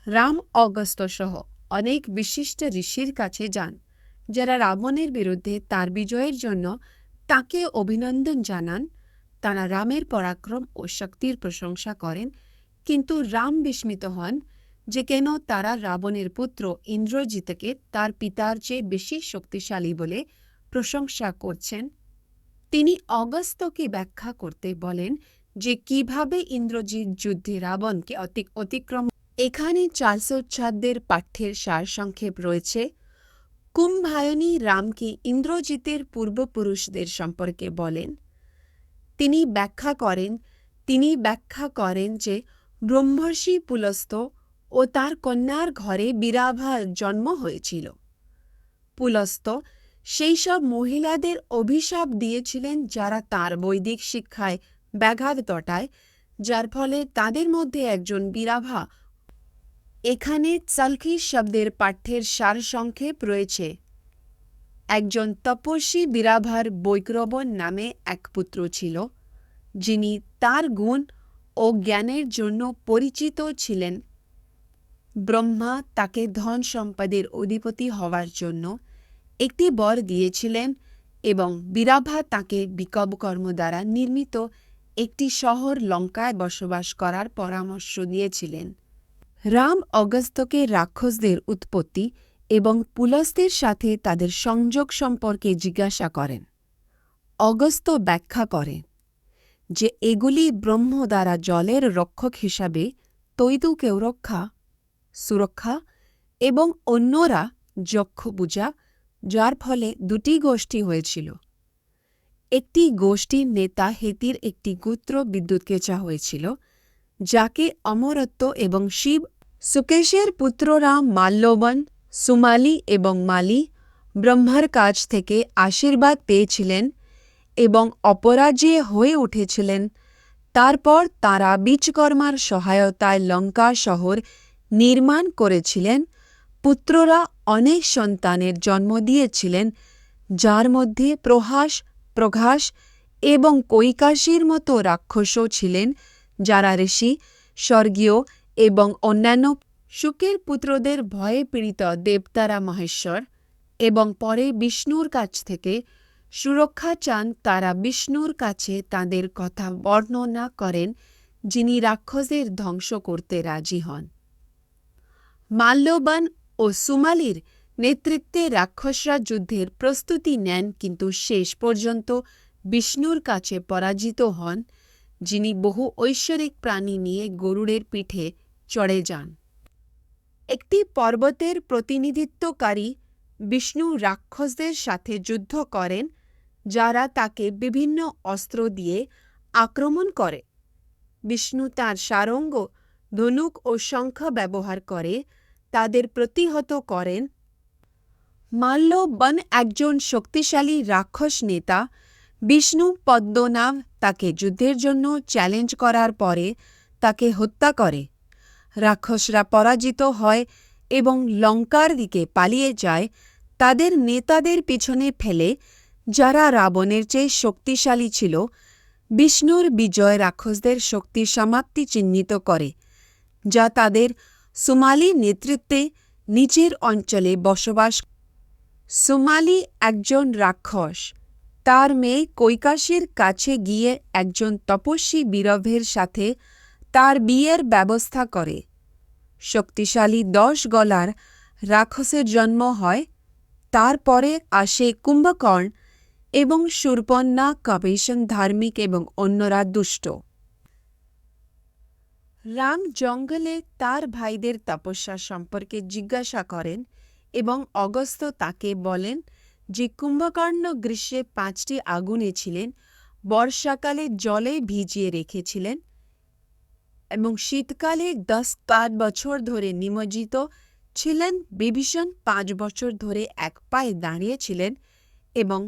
রাম অগস্ত্য সহ অনেক বিশিষ্ট ঋষির কাছে যান, যারা রাবণের বিরুদ্ধে তার বিজয়ের জন্য তাকে অভিনন্দন জানান। তারা রামের পরাক্রম ও শক্তির প্রশংসা করেন, কিন্তু রাম বিস্মিত হন যে কেন তারা রাবণের পুত্র ইন্দ্রজিৎকে তার পিতার চেয়ে বেশি শক্তিশালী বলে প্রশংসা করছেন। তিনি অগস্ত্যকে ব্যাখ্যা করতে বলেন যে কিভাবে ইন্দ্রজিৎ যুদ্ধে রাবণকে অতিক্রম। এখানে 400 ছাদ্যের পাঠ্যের সারসংক্ষেপ রয়েছে। কুম্ভায়নী রামকে ইন্দ্রজিতের পূর্বপুরুষদের সম্পর্কে বলেন। তিনি ব্যাখ্যা করেন যে ব্রহ্মর্ষি পুলস্ত্য ও তার কন্যার ঘরে বীরাভার জন্ম হয়েছিল। পুলস্ত্য সেই সব মহিলাদের অভিশাপ দিয়েছিলেন যারা তার বৈদিক শিক্ষায় ব্যাঘাত ঘটায়, যার ফলে তাদের মধ্যে একজন বীরাভা। এখানে চালখি শব্দের পাঠ্যের সারসংক্ষেপ রয়েছে। একজন তপস্বী বীরাভার বৈক্রবণ নামে এক পুত্র ছিল, যিনি তার গুণ ও জ্ঞানের জন্য পরিচিত ছিলেন। ব্রহ্মা তাকে ধন সম্পদের অধিপতি হওয়ার জন্য একটি বর দিয়েছিলেন এবং বীরাভা তাকে বিকবকর্ম দ্বারা নির্মিত একটি শহর লঙ্কায় বসবাস করার পরামর্শ দিয়েছিলেন। রাম অগস্ত্যকে রাক্ষসদের উৎপত্তি এবং পুলস্ত্যের সাথে তাদের সংযোগ সম্পর্কে জিজ্ঞাসা করেন। অগস্ত্য ব্যাখ্যা করেন যে এগুলি ব্রহ্ম দ্বারা জলের রক্ষক হিসাবে তৈতুকেও সুরক্ষা এবং অন্যরা যক্ষ পূজা, যার ফলে দুটি গোষ্ঠী হয়েছিল। একটি গোষ্ঠীর নেতা হেতির একটি গোত্র বিদ্যুৎকেচা হয়েছিল, যাকে অমরত্ব এবং শিব। সুকেশের পুত্ররা মাল্যবন, সুমালি এবং মালি ব্রহ্মার কাছ থেকে আশীর্বাদ পেয়েছিলেন এবং অপরাজেয় হয়ে উঠেছিলেন। তারপর তাঁরা বিশ্বকর্মার সহায়তায় লঙ্কা শহর নির্মাণ করেছিলেন। পুত্ররা অনেক সন্তানের জন্ম দিয়েছিলেন, যার মধ্যে প্রহাস, প্রঘাস এবং কৈকাসীর মতো রাক্ষসও ছিলেন, যারা ঋষি, স্বর্গীয় এবং অন্যান্য। শুকের পুত্রদের ভয়ে পীড়িত দেবতারা মহেশ্বর এবং পরে বিষ্ণুর কাছ থেকে সুরক্ষা চান। তারা বিষ্ণুর কাছে তাঁদের কথা বর্ণনা করেন, যিনি রাক্ষসদের ধ্বংস করতে রাজি হন। মাল্যবান ও সুমালির নেতৃত্বে রাক্ষসরা যুদ্ধের প্রস্তুতি নেন, কিন্তু শেষ পর্যন্ত বিষ্ণুর কাছে পরাজিত হন, যিনি বহু ঐশ্বরিক প্রাণী নিয়ে গরুড়ের পিঠে চড়ে যান। একটি পর্বতের প্রতিনিধিত্বকারী বিষ্ণু রাক্ষসদের সাথে যুদ্ধ করেন, যারা তাকে বিভিন্ন অস্ত্র দিয়ে আক্রমণ করে। বিষ্ণু তাঁর সারঙ্গ, ধনুক ও শঙ্খ ব্যবহার করে তাদের প্রতিহত করেন। মাল্যবন একজন শক্তিশালী রাক্ষস নেতা। বিষ্ণু পদ্মনাভ তাকে যুদ্ধের জন্য চ্যালেঞ্জ করার পরে তাকে হত্যা করে। রাক্ষসরা পরাজিত হয় এবং লঙ্কার দিকে পালিয়ে যায়, তাদের নেতাদের পিছনে ফেলে, যারা রাবণের চেয়ে শক্তিশালী ছিল। বিষ্ণুর বিজয় রাক্ষসদের শক্তির সমাপ্তি চিহ্নিত করে, যা তাদের সুমালি নেতৃত্বে নিচের অঞ্চলে বসবাস। সুমালি একজন রাক্ষস। তার মেয়ে কৈকাসীর কাছে গিয়ে একজন তপস্বী বীরভের সাথে তার বিয়ের ব্যবস্থা করে। শক্তিশালী 10 গলার রাক্ষসের জন্ম হয়। তারপরে আসে কুম্ভকর্ণ এবং শূর্পণখা, কপিশন ধার্মিক এবং অন্যরা দুষ্ট। রাম জঙ্গলে তার ভাইদের তপস্যা সম্পর্কে জিজ্ঞাসা করেন এবং অগস্ত্য তাকে বলেন যে কুম্ভকর্ণ গ্রীষ্মে 5টি আগুনে ছিলেন, বর্ষাকালে জলে ভিজিয়ে রেখেছিলেন এবং শীতকালে 10 বছর ধরে নিমজ্জিত ছিলেন। বিভীষণ 5 বছর ধরে এক পায়ে দাঁড়িয়েছিলেন এবং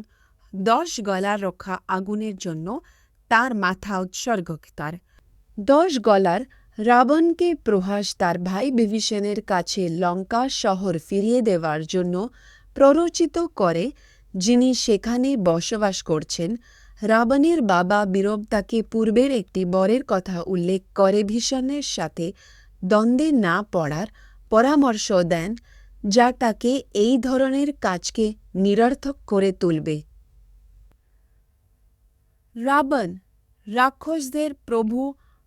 10 গলার রক্ষা আগুনের জন্য তার মাথা উৎসর্গ। তার 10 গলার রাবণকে প্রহাস তার ভাই বিভীষণের কাছে লঙ্কা শহর ফিরিয়ে দেওয়ার জন্য প্ররোচিত করে, যিনি সেখানে বসবাস করছেন। রাবণের বাবা বীরব তাকে পূর্বের একটি বরের কথা উল্লেখ করে ভীষণের সাথে দ্বন্দ্বে না পড়ার পরামর্শ দেন যা তাকে এই ধরনের কাজকে নিরর্থক করে তুলবে। রাবণ রাক্ষসদের প্রভু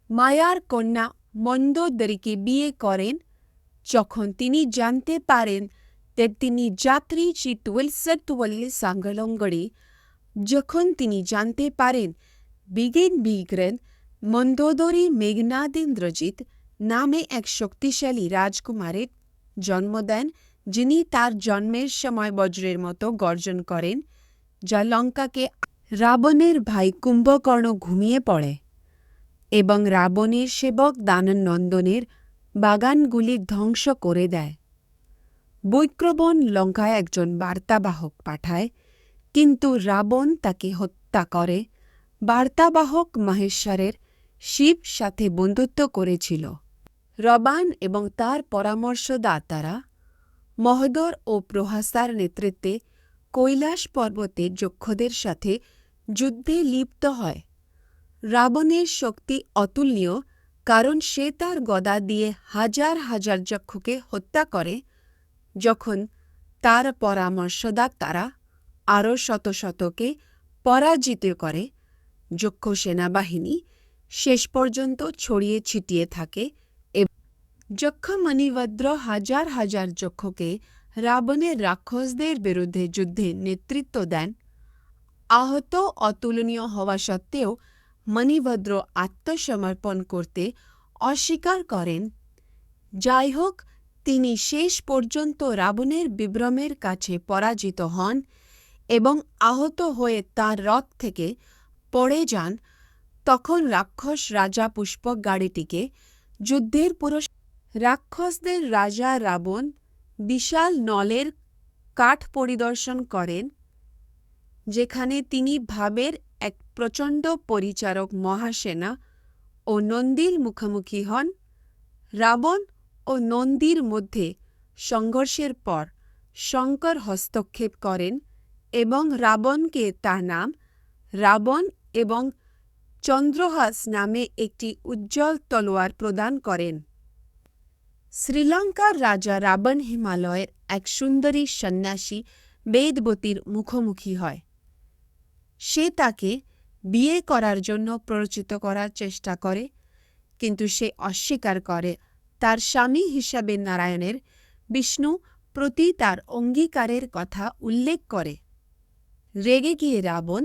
মায়ার কন্যা মন্দোদরীকে বিয়ে করেন যখন তিনি জানতে পারেন যে তিনি যাত্রী চিত্তওয়াল সত্যওয়াল সাঙ্গলঙ্গড়ি। যখন তিনি জানতে পারেন বিগ্রেন মন্দোদরী মেঘনাদেন্দ্রজিৎ নামে এক শক্তিশালী রাজকুমারের জন্ম দেন, যিনি তার জন্মের সময় বজ্রের মতো গর্জন করেন, যা লঙ্কাকে রাবণের ভাই কুম্ভকর্ণ ঘুমিয়ে পড়ে এবং রাবণের সেবক দানবনন্দনের বাগানগুলি ধ্বংস করে দেয়। বৈক্রবণ লঙ্কায় একজন বার্তাবাহক পাঠায়, কিন্তু রাবণ তাকে হত্যা করে। বার্তাবাহক মহেশ্বরের শিব সাথে বন্ধুত্ব করেছিল। রবান এবং তার পরামর্শদাতারা মহোদর ও প্রহাসার নেতৃত্বে কৈলাস পর্বতে যক্ষদের সাথে যুদ্ধে লিপ্ত হয়। রাবণের শক্তি অতুলনীয়, কারণ সে তার গদা দিয়ে হাজার হাজার যক্ষকে হত্যা করে। যখন তার পরামর্শদাতারা আরও শত শতকে পরাজিত করে, যক্ষ সেনাবাহিনী শেষ পর্যন্ত ছড়িয়ে ছিটিয়ে থাকে এবং যক্ষ মণিভদ্র হাজার হাজার যক্ষকে রাবণের রাক্ষসদের বিরুদ্ধে যুদ্ধে নেতৃত্ব দেন। আহত অতুলনীয় হওয়া সত্ত্বেও মণিভদ্র আত্মসমর্পণ করতে অস্বীকার করেন। যাই হোক, তিনি শেষ পর্যন্ত রাবণের বিভ্রমের কাছে পরাজিত হন এবং আহত হয়ে তাঁর রথ থেকে পড়ে যান। তখন রাক্ষস রাজা পুষ্পক গাড়িটিকে যুদ্ধের রাক্ষসদের রাজা রাবণ বিশাল নলের কাঠ পরিদর্শন করেন, যেখানে তিনি ভাবের এক প্রচণ্ড পরিচারক মহাসেনা ও নন্দীর মুখোমুখি হন। রাবণ ও নন্দীর মধ্যে সংঘর্ষের পর শঙ্কর হস্তক্ষেপ করেন এবং রাবণকে তার নাম রাবণ এবং চন্দ্রহাস নামে একটি উজ্জ্বল তলোয়ার প্রদান করেন। শ্রীলঙ্কার রাজা রাবণ হিমালয়ের এক সুন্দরী সন্ন্যাসী বেদবতীর মুখোমুখি হয়। সে তাকে বিয়ে করার জন্য প্ররোচিত করার চেষ্টা করে, কিন্তু সে অস্বীকার করে। তার স্বামী হিসাবে নারায়ণের বিষ্ণু প্রতি তার অঙ্গীকারের কথা উল্লেখ করে। রেগে গিয়ে রাবণ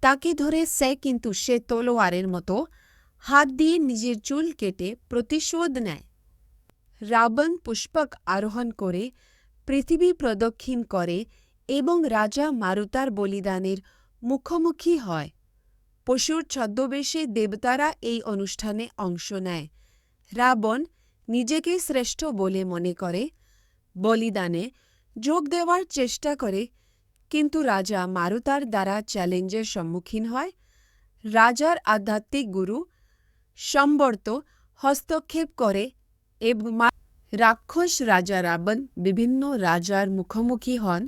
তাকে ধরে কিন্তু সে তলোয়ারের মতো হাত দিয়ে নিজের চুল কেটে প্রতিশোধ নেয়। রাবণ পুষ্পক আরোহণ করে পৃথিবী প্রদক্ষিণ করে এবং রাজা মারুতার বলিদানের মুখোমুখি হয়। পশুর ছদ্মবেশে দেবতারা এই অনুষ্ঠানে অংশ নেয়। রাবণ নিজেকে শ্রেষ্ঠ বলে মনে করে, বলিদানে যোগ দেওয়ার চেষ্টা করে, কিন্তু রাজা মারুতার দ্বারা চ্যালেঞ্জের সম্মুখীন হয়। রাজার আধ্যাত্মিক গুরু সম্বর্ত হস্তক্ষেপ করে এবং রাক্ষস রাজা রাবণ বিভিন্ন রাজার মুখোমুখি হন,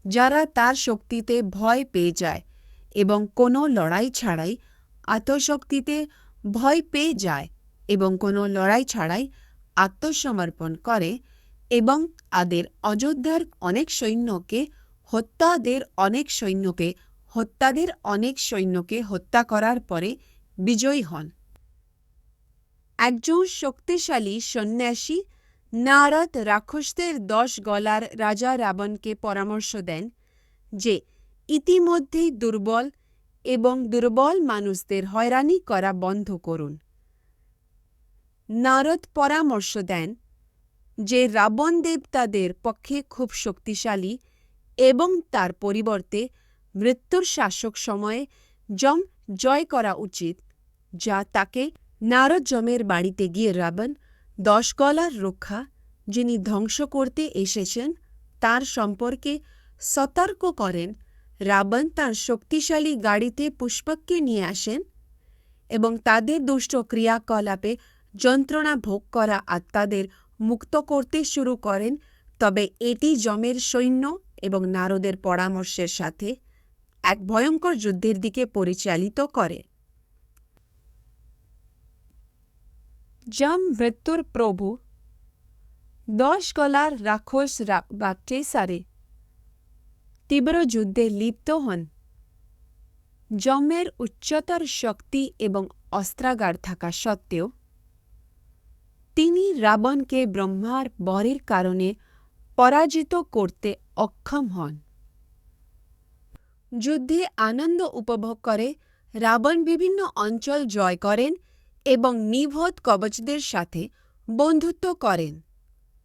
যারা তার শক্তিতে ভয় পেয়ে যায় এবং কোনো লড়াই ছাড়াই আত্মশক্তিতে ভয় পেয়ে যায় এবং কোনো লড়াই ছাড়াই আত্মসমর্পণ করে এবং অযোধ্যার অনেক সৈন্যকে হত্যা করার পরে বিজয়ী হন। একজন শক্তিশালী সন্ন্যাসী নারদ রাক্ষসদের 10 গলার রাজা রাবণকে পরামর্শ দেন যে ইতিমধ্যেই দুর্বল মানুষদের হয়রানি করা বন্ধ করুন। নারদ পরামর্শ দেন যে রাবণ দেবতাদের পক্ষে খুব শক্তিশালী এবং তার পরিবর্তে মৃত্যুর শাসক সময়ে যম জয় করা উচিত, যা তাকে নারদ যমের বাড়িতে গিয়ে রাবণ 10 গলার রক্ষা, যিনি ধ্বংস করতে এসেছেন, তার সম্পর্কে সতর্ক করেন। রাবণ তার শক্তিশালী গাড়িতে পুষ্পককে নিয়ে আসেন এবং তাদের দুষ্ট ক্রিয়াকলাপে যন্ত্রণা ভোগ করা আত্মাদের মুক্ত করতে শুরু করেন। তবে এটি যমের সৈন্য এবং নারদের পরামর্শের সাথে এক ভয়ঙ্কর যুদ্ধের দিকে পরিচালিত করে। যম মৃত্যুর প্রভু, 10 গলার রাক্ষস বাচ্চেসারে তীব্র যুদ্ধে লিপ্ত হন। যমের উচ্চতর শক্তি এবং অস্ত্রাগার থাকা সত্ত্বেও তিনি রাবণকে ব্রহ্মার বরের কারণে পরাজিত করতে অক্ষম হন। যুদ্ধে আনন্দ উপভোগ করে রাবণ বিভিন্ন অঞ্চল জয় করেন এবং নিভৃত কবচদের সাথে বন্ধুত্ব করেন।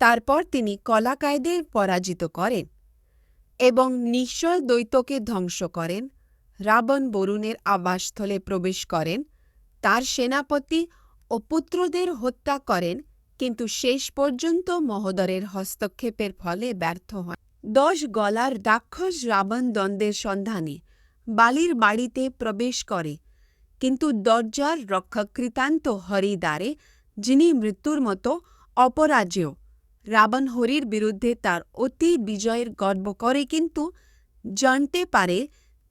তারপর তিনি কলাকায়দের পরাজিত করেন এবং নিশ্চল দৈত্যকে ধ্বংস করেন। রাবণ বরুণের আবাসস্থলে প্রবেশ করেন, তার সেনাপতি ও পুত্রদের হত্যা করেন, কিন্তু শেষ পর্যন্ত মহোদরের হস্তক্ষেপের ফলে ব্যর্থ হন। 10 গলার রাক্ষস রাবণ দ্বন্দ্বের সন্ধানে বালির বাড়িতে প্রবেশ করে, কিন্তু দরজার রক্ষক কৃতান্ত হরিদ্বারে, যিনি মৃত্যুর মতো অপরাজেয়। রাবণ হরির বিরুদ্ধে তার অতি বিজয়ের গর্ব করে, কিন্তু জানতে পারে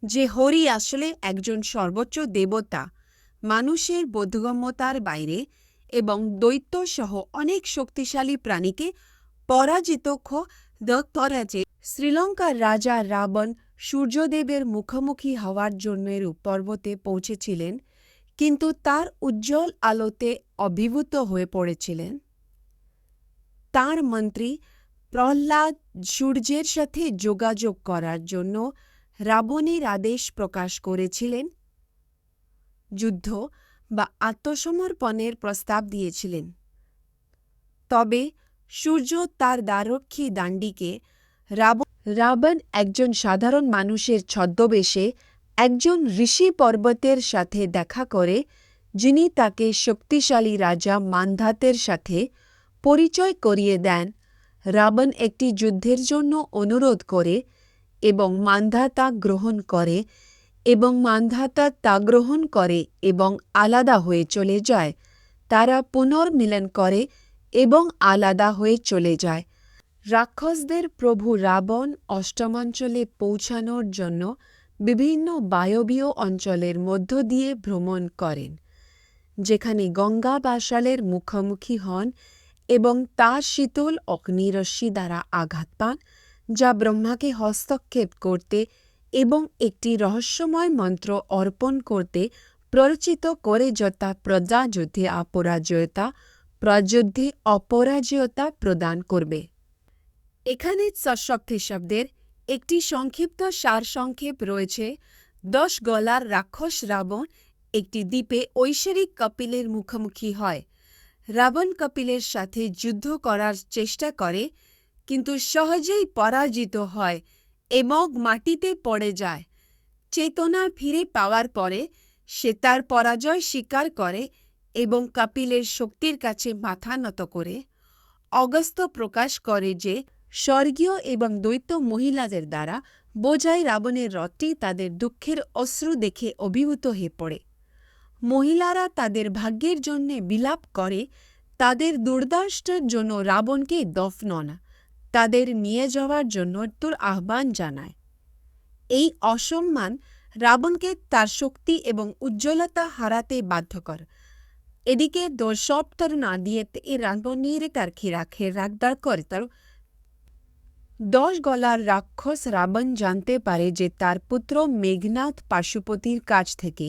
যে হরি আসলে একজন সর্বোচ্চ দেবতা, মানুষের বোধগম্যতার বাইরে, এবং দৈত্যসহ অনেক শক্তিশালী প্রাণীকে পরাজিত করে। শ্রীলঙ্কার রাজা রাবণ সূর্যদেবের মুখোমুখি হওয়ার জন্য পর্বতে পৌঁছেছিলেন, কিন্তু তার উজ্জ্বল আলোতে অভিভূত হয়ে পড়েছিলেন। তাঁর মন্ত্রী প্রহ্লাদ সূর্যের সাথে যোগাযোগ করার জন্য রাবণের আদেশ প্রকাশ করেছিলেন, যুদ্ধ বা আত্মসমর্পণের প্রস্তাব দিয়েছিলেন। তবে সূর্য তার দ্বারক্ষী দাণ্ডীকে রাবণ একজন সাধারণ মানুষের ছদ্মবেশে একজন ঋষি পর্বতের সাথে দেখা করে, যিনি তাকে শক্তিশালী রাজা মান্ধাতের সাথে পরিচয় করিয়ে দেন। রাবণ একটি যুদ্ধের জন্য অনুরোধ করে এবং মান্ধাতা গ্রহণ করে, এবং মান্ধাতা তা গ্রহণ করে এবং আলাদা হয়ে চলে যায়। তারা পুনর্মিলন করে এবং আলাদা হয়ে চলে যায়। রাক্ষসদের প্রভু রাবণ অষ্টমাঞ্চলে পৌঁছানোর জন্য বিভিন্ন বায়বীয় অঞ্চলের মধ্য দিয়ে ভ্রমণ করেন, যেখানে গঙ্গা বাসালের মুখোমুখি হন এবং তা শীতল অগ্নিরশ্মি দ্বারা আঘাত পান, যা ব্রহ্মাকে হস্তক্ষেপ করতে এবং একটি রহস্যময় মন্ত্র অর্পণ করতে প্ররোচিত করে, যথা প্রযুদ্ধে অপরাজয়তা প্রদান করবে। এখানে শব্দের একটি সংক্ষিপ্ত সারসংক্ষেপ রয়েছে। 10 গলার রাক্ষস রাবণ একটি দ্বীপে ঐশ্বরিক কপিলের মুখোমুখি হয়। রাবণ কপিলের সাথে যুদ্ধ করার চেষ্টা করে, কিন্তু সহজেই পরাজিত হয় এবং মাটিতে পড়ে যায়। চেতনা ফিরে পাওয়ার পরে সে তার পরাজয় স্বীকার করে এবং কপিলের শক্তির কাছে মাথা নত করে অগস্ত্য প্রকাশ করে যে স্বর্গীয় এবং দৈত্য মহিলাদের দ্বারা বোঝাই রাবণের রথটি তাদের দুঃখের অশ্রু দেখে অভিভূত হয়ে পড়ে। মহিলারা তাদের ভাগ্যের জন্য বিলাপ করে, তাদের দুর্দশার জন্য রাবণকে দফনান, তাদের নিয়ে যাওয়ার জন্য মৃত্যুর আহ্বান জানায়। এই অসম্মান রাবণকে তার শক্তি এবং উজ্জ্বলতা হারাতে বাধ্য করে। এদিকে দর্শকদের না দিয়ে রাবণের রাগদার করে। 10 গলার রাক্ষস রাবণ জানতে পারে যে তার পুত্র মেঘনাদ পাশুপতির কাছ থেকে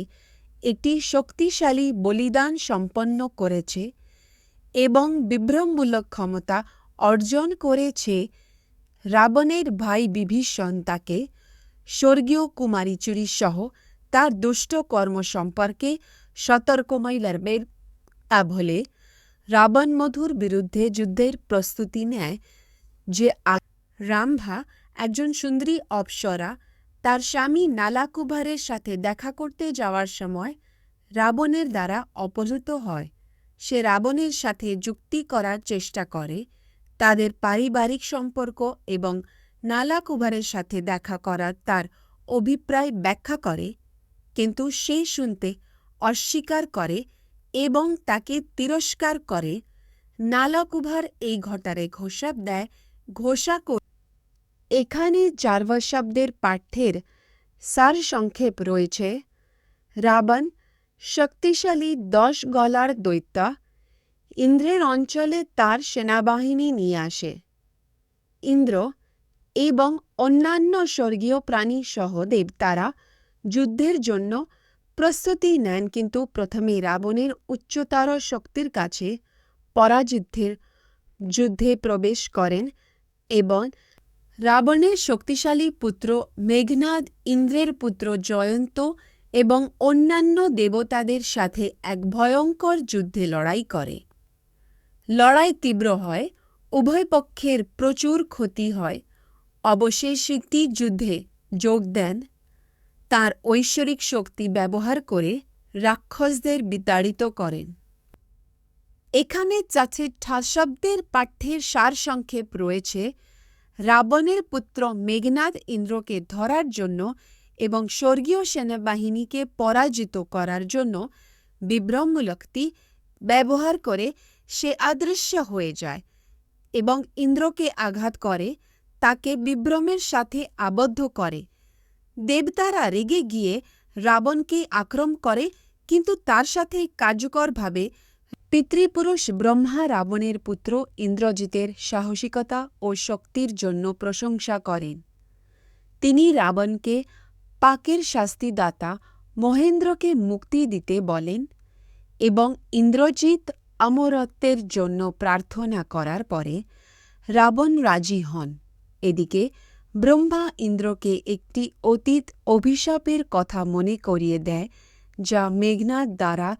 একটি শক্তিশালী বলিদান সম্পন্ন করেছে এবং বিভ্রমমূলক ক্ষমতা অর্জন করেছে। রাবণের ভাই বিভীষণ তাকে স্বর্গীয় কুমারী চুরি সহ তার দুষ্ট কর্ম সম্পর্কে সতর্কময় লড়বে বলে রাবণ মধুর বিরুদ্ধে যুদ্ধের প্রস্তুতি নেয়। যে রাম্ভা, একজন সুন্দরী অপ্সরা, তার স্বামী নালাকুভারের সাথে দেখা করতে যাওয়ার সময় রাবণের দ্বারা অপহৃত হয়। সে রাবণের সাথে যুক্তি করার চেষ্টা করে, তাদের পারিবারিক সম্পর্ক এবং নালাকুভারের সাথে দেখা করার তার অভিপ্রায় ব্যাখ্যা করে, কিন্তু সে শুনতে অস্বীকার করে এবং তাকে তিরস্কার করে। নালাকুভার এই ঘটনার ঘোষণা করে। এখানে শব্দের পাঠ্যের সারসংক্ষেপ রয়েছে। রাবণ শক্তিশালী 10 গলার দৈত্য ইন্দ্রের অঞ্চলে তার সেনাবাহিনী নিয়ে আসে। ইন্দ্র এবং অন্যান্য স্বর্গীয় প্রাণী সহ দেবতারা যুদ্ধের জন্য প্রস্তুতি নেন, কিন্তু প্রথমে রাবণের উচ্চতর শক্তির কাছে পরাজিতের যুদ্ধে প্রবেশ করেন এবং রাবণের শক্তিশালী পুত্র মেঘনাদ ইন্দ্রের পুত্র জয়ন্ত এবং অন্যান্য দেবতাদের সাথে এক ভয়ঙ্কর যুদ্ধে লড়াই করে। লড়াই তীব্র হয়, উভয় পক্ষের প্রচুর ক্ষতি হয়। অবশেষে একটি যুদ্ধে যোগ দেন, তার ঐশ্বরিক শক্তি ব্যবহার করে রাক্ষসদের বিতাড়িত করেন। এখানে শব্দের পাঠ্যের সারসংক্ষেপ রয়েছে। রাবণের পুত্র মেঘনাদ ইন্দ্রকে ধরার জন্য এবং স্বর্গীয় সেনাবাহিনীকে পরাজিত করার জন্য বিভ্রমশক্তি ব্যবহার করে সে অদৃশ্য হয়ে যায় এবং ইন্দ্রকে আঘাত করে, তাকে বিভ্রমের সাথে আবদ্ধ করে। দেবতারা রেগে গিয়ে রাবণকে আক্রমণ করে, কিন্তু তার সাথে কার্যকরভাবে পিতৃপুরুষ ব্রহ্মা রাবণের পুত্র ইন্দ্রজিতের সাহসিকতা ও শক্তির জন্য প্রশংসা করেন। তিনি রাবণকে পাকের শাস্তিদাতা মহেন্দ্রকে মুক্তি দিতে বলেন এবং ইন্দ্রজিৎ অমরত্বের জন্য প্রার্থনা করার পরে রাবণ রাজি হন। এদিকে ব্রহ্মা ইন্দ্রকে একটি অতীত অভিশাপের কথা মনে করিয়ে দেয়, যা মেঘনাদ দ্বারা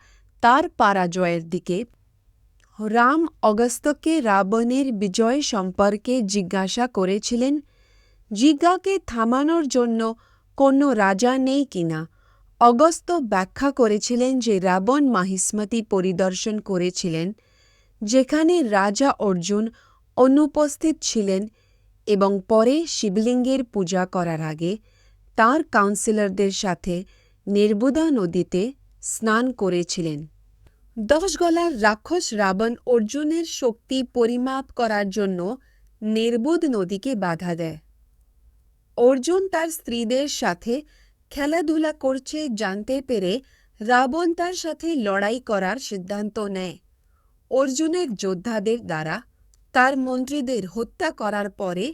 তার পরাজয়ের দিকে। রাম অগস্ত্যকে রাবণের বিজয় সম্পর্কে জিজ্ঞাসা করেছিলেন, জিজ্ঞাকে থামানোর জন্য কোনো রাজা নেই কিনা। অগস্ত্য ব্যাখ্যা করেছিলেন যে রাবণ মাহিষ্মতি পরিদর্শন করেছিলেন, যেখানে রাজা অর্জুন অনুপস্থিত ছিলেন এবং পরে শিবলিঙ্গের পূজা করার আগে তাঁর কাউন্সিলরদের সাথে নির্বুধা নদীতে স্নান করেছিলেন। 10 গলার রাক্ষস রাবণ অর্জুনের শক্তি পরিমাপ করার জন্য নির্বুধ নদীকে বাধা দেয়। অর্জুন তার স্ত্রীদের সাথে খেলাধুলা করছে জানতে পেরে রাবণ তার সাথে লড়াই করার সিদ্ধান্ত নেয়। অর্জুনের যোদ্ধাদের দ্বারা তার মন্ত্রীদের হত্যা করার পরে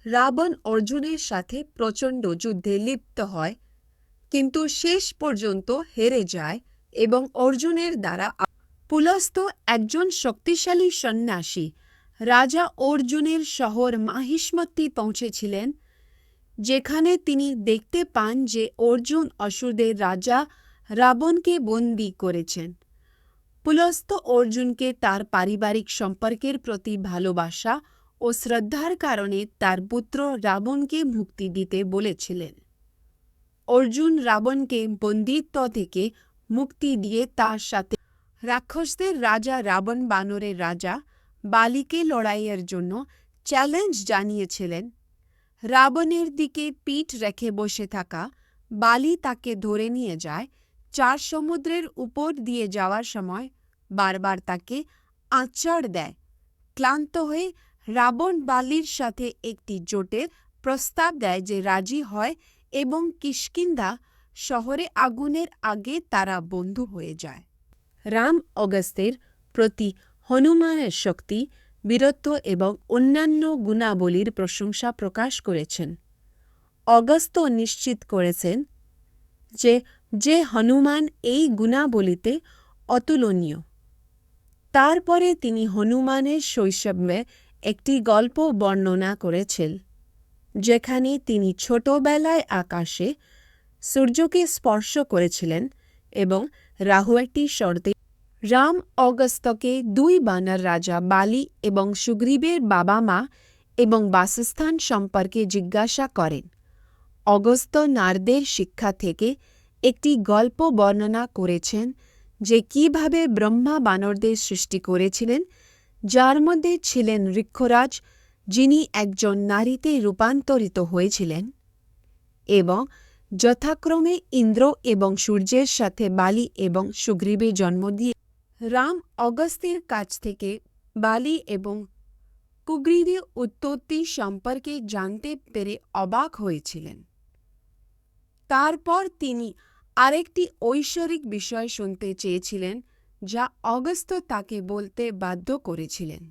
রাবণ অর্জুনের সাথে প্রচণ্ড যুদ্ধে লিপ্ত হয়, কিন্তু শেষ পর্যন্ত হেরে যায় এবং অর্জুনের দ্বারা পুলস্ত্য, একজন শক্তিশালী সন্ন্যাসী, রাজা অর্জুনের শহর মাহিষ্মতি পৌঁছেছিলেন, যেখানে তিনি দেখতে পান যে অর্জুন অসুরদের রাজা রাবণকে বন্দী করেছেন। পুলস্ত্য অর্জুনকে তার পারিবারিক সম্পর্কের প্রতি ভালোবাসা ও শ্রদ্ধার কারণে তার পুত্র রাবণকে মুক্তি দিতে বলেছিলেন। অর্জুন রাবণকে বন্দিত্ব থেকে মুক্তি দিয়ে তার সাথে রাক্ষসদের রাজা রাবণ বানরের রাজা বালিকে লড়াইয়ের জন্য চ্যালেঞ্জ জানিয়েছিলেন। রাবণের দিকে পিঠ রেখে বসে থাকা বালি তাকে ধরে নিয়ে যায়। 4 সমুদ্রের উপর দিয়ে যাওয়ার সময় বারবার তাকে আঁচড় দেয়। ক্লান্ত হয়ে রাবণ বালির সাথে একটি জোটের প্রস্তাব দেয় যে রাজি হয় এবং কিষ্কিন্ধা শহরে আগুনের আগে তারা বন্ধু হয়ে যায়। রাম অগস্ত্যের প্রতি হনুমানের শক্তি, বীরত্ব এবং অন্যান্য গুণাবলীর প্রশংসা প্রকাশ করেছেন। অগস্ত্য নিশ্চিত করেছেন যে হনুমান এই গুণাবলীতে অতুলনীয়। তারপরে তিনি হনুমানের শৈশবে একটি গল্প বর্ণনা করেছেন, যেখানে তিনি ছোটবেলায় আকাশে সূর্যকে স্পর্শ করেছিলেন এবং রাহু একটি শর্তে রাম অগস্ত্যকে 2 বানর রাজা বালি এবং সুগ্রীবের বাবা মা এবং বাসস্থান সম্পর্কে জিজ্ঞাসা করেন। অগস্ত্য নারদের শিক্ষা থেকে একটি গল্প বর্ণনা করেছেন যে কিভাবে ব্রহ্মা বানরদের সৃষ্টি করেছিলেন, যার মধ্যে ছিলেন ঋক্ষরাজ, যিনি একজন নারীতে রূপান্তরিত হয়েছিলেন, এবং যথাক্রমে ইন্দ্র এবং সূর্যের সাথে বালি এবং সুগ্রীবের জন্ম দিয়ে রাম অগস্ত্যের কাছ থেকে বালি এবং কুগ্রীবের উৎপত্তি সম্পর্কে জানতে পেরে অবাক হয়েছিলেন। তারপর তিনি আরেকটি ঐশ্বরিক বিষয় শুনতে চেয়েছিলেন, যা অগস্ত্য তাকে বলতে বাধ্য করেছিলেন।